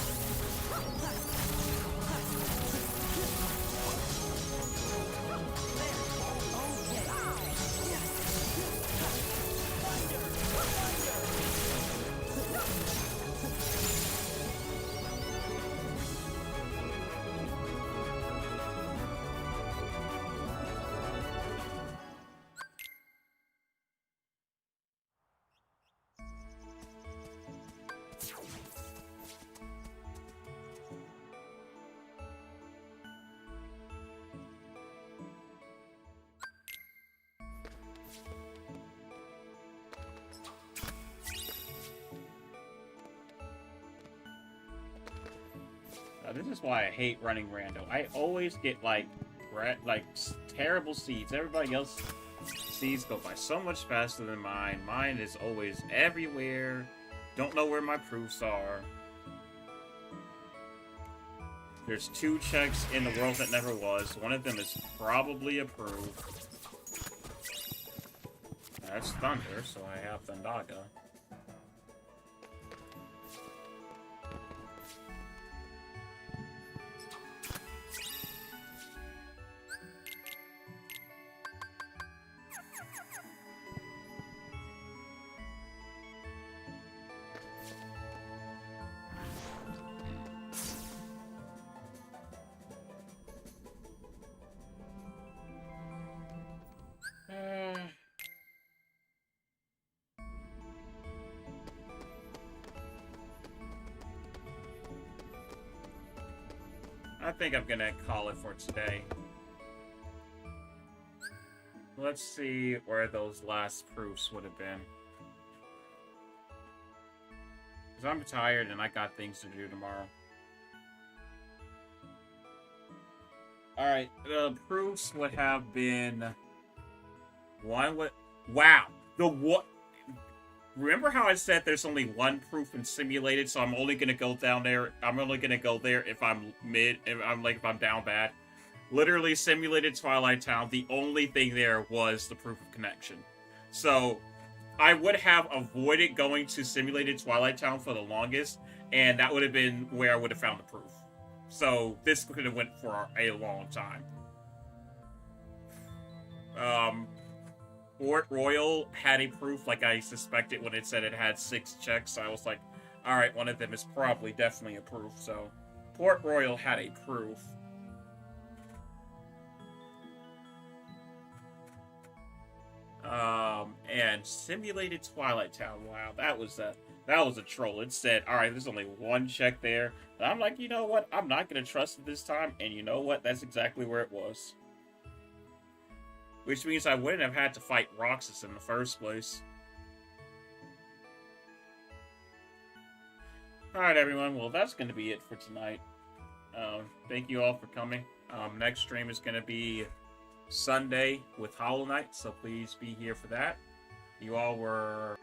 This is why I hate running rando. I always get like terrible seeds. Everybody else seeds go by so much faster than mine. Mine is always everywhere. Don't know where my proofs are. There's 2 checks in the world that never was. One of them is probably approved. That's Thunder, so I have Thundaga. I think I'm gonna call it for today. Let's see where those last proofs would have been. Because I'm tired and I got things to do tomorrow. Alright, the proofs would have been... One would... Wow! The what? Remember how I said there's only one proof in simulated, so I'm only gonna go down there. I'm only gonna go there if I'm if I'm down bad. Literally, simulated Twilight Town, the only thing there was the proof of connection. So, I would have avoided going to simulated Twilight Town for the longest, and that would have been where I would have found the proof. So, this could have went for a long time. Port Royal had a proof like I suspected when it said it had 6 checks. So I was like, alright, one of them is probably definitely a proof. So, Port Royal had a proof. And Simulated Twilight Town. Wow, that was a troll. It said, alright, there's only 1 check there. And I'm like, you know what? I'm not going to trust it this time. And you know what? That's exactly where it was. Which means I wouldn't have had to fight Roxas in the first place. Alright, everyone. Well, that's going to be it for tonight. Thank you all for coming. Next stream is going to be Sunday with Hollow Knight, so please be here for that. You all were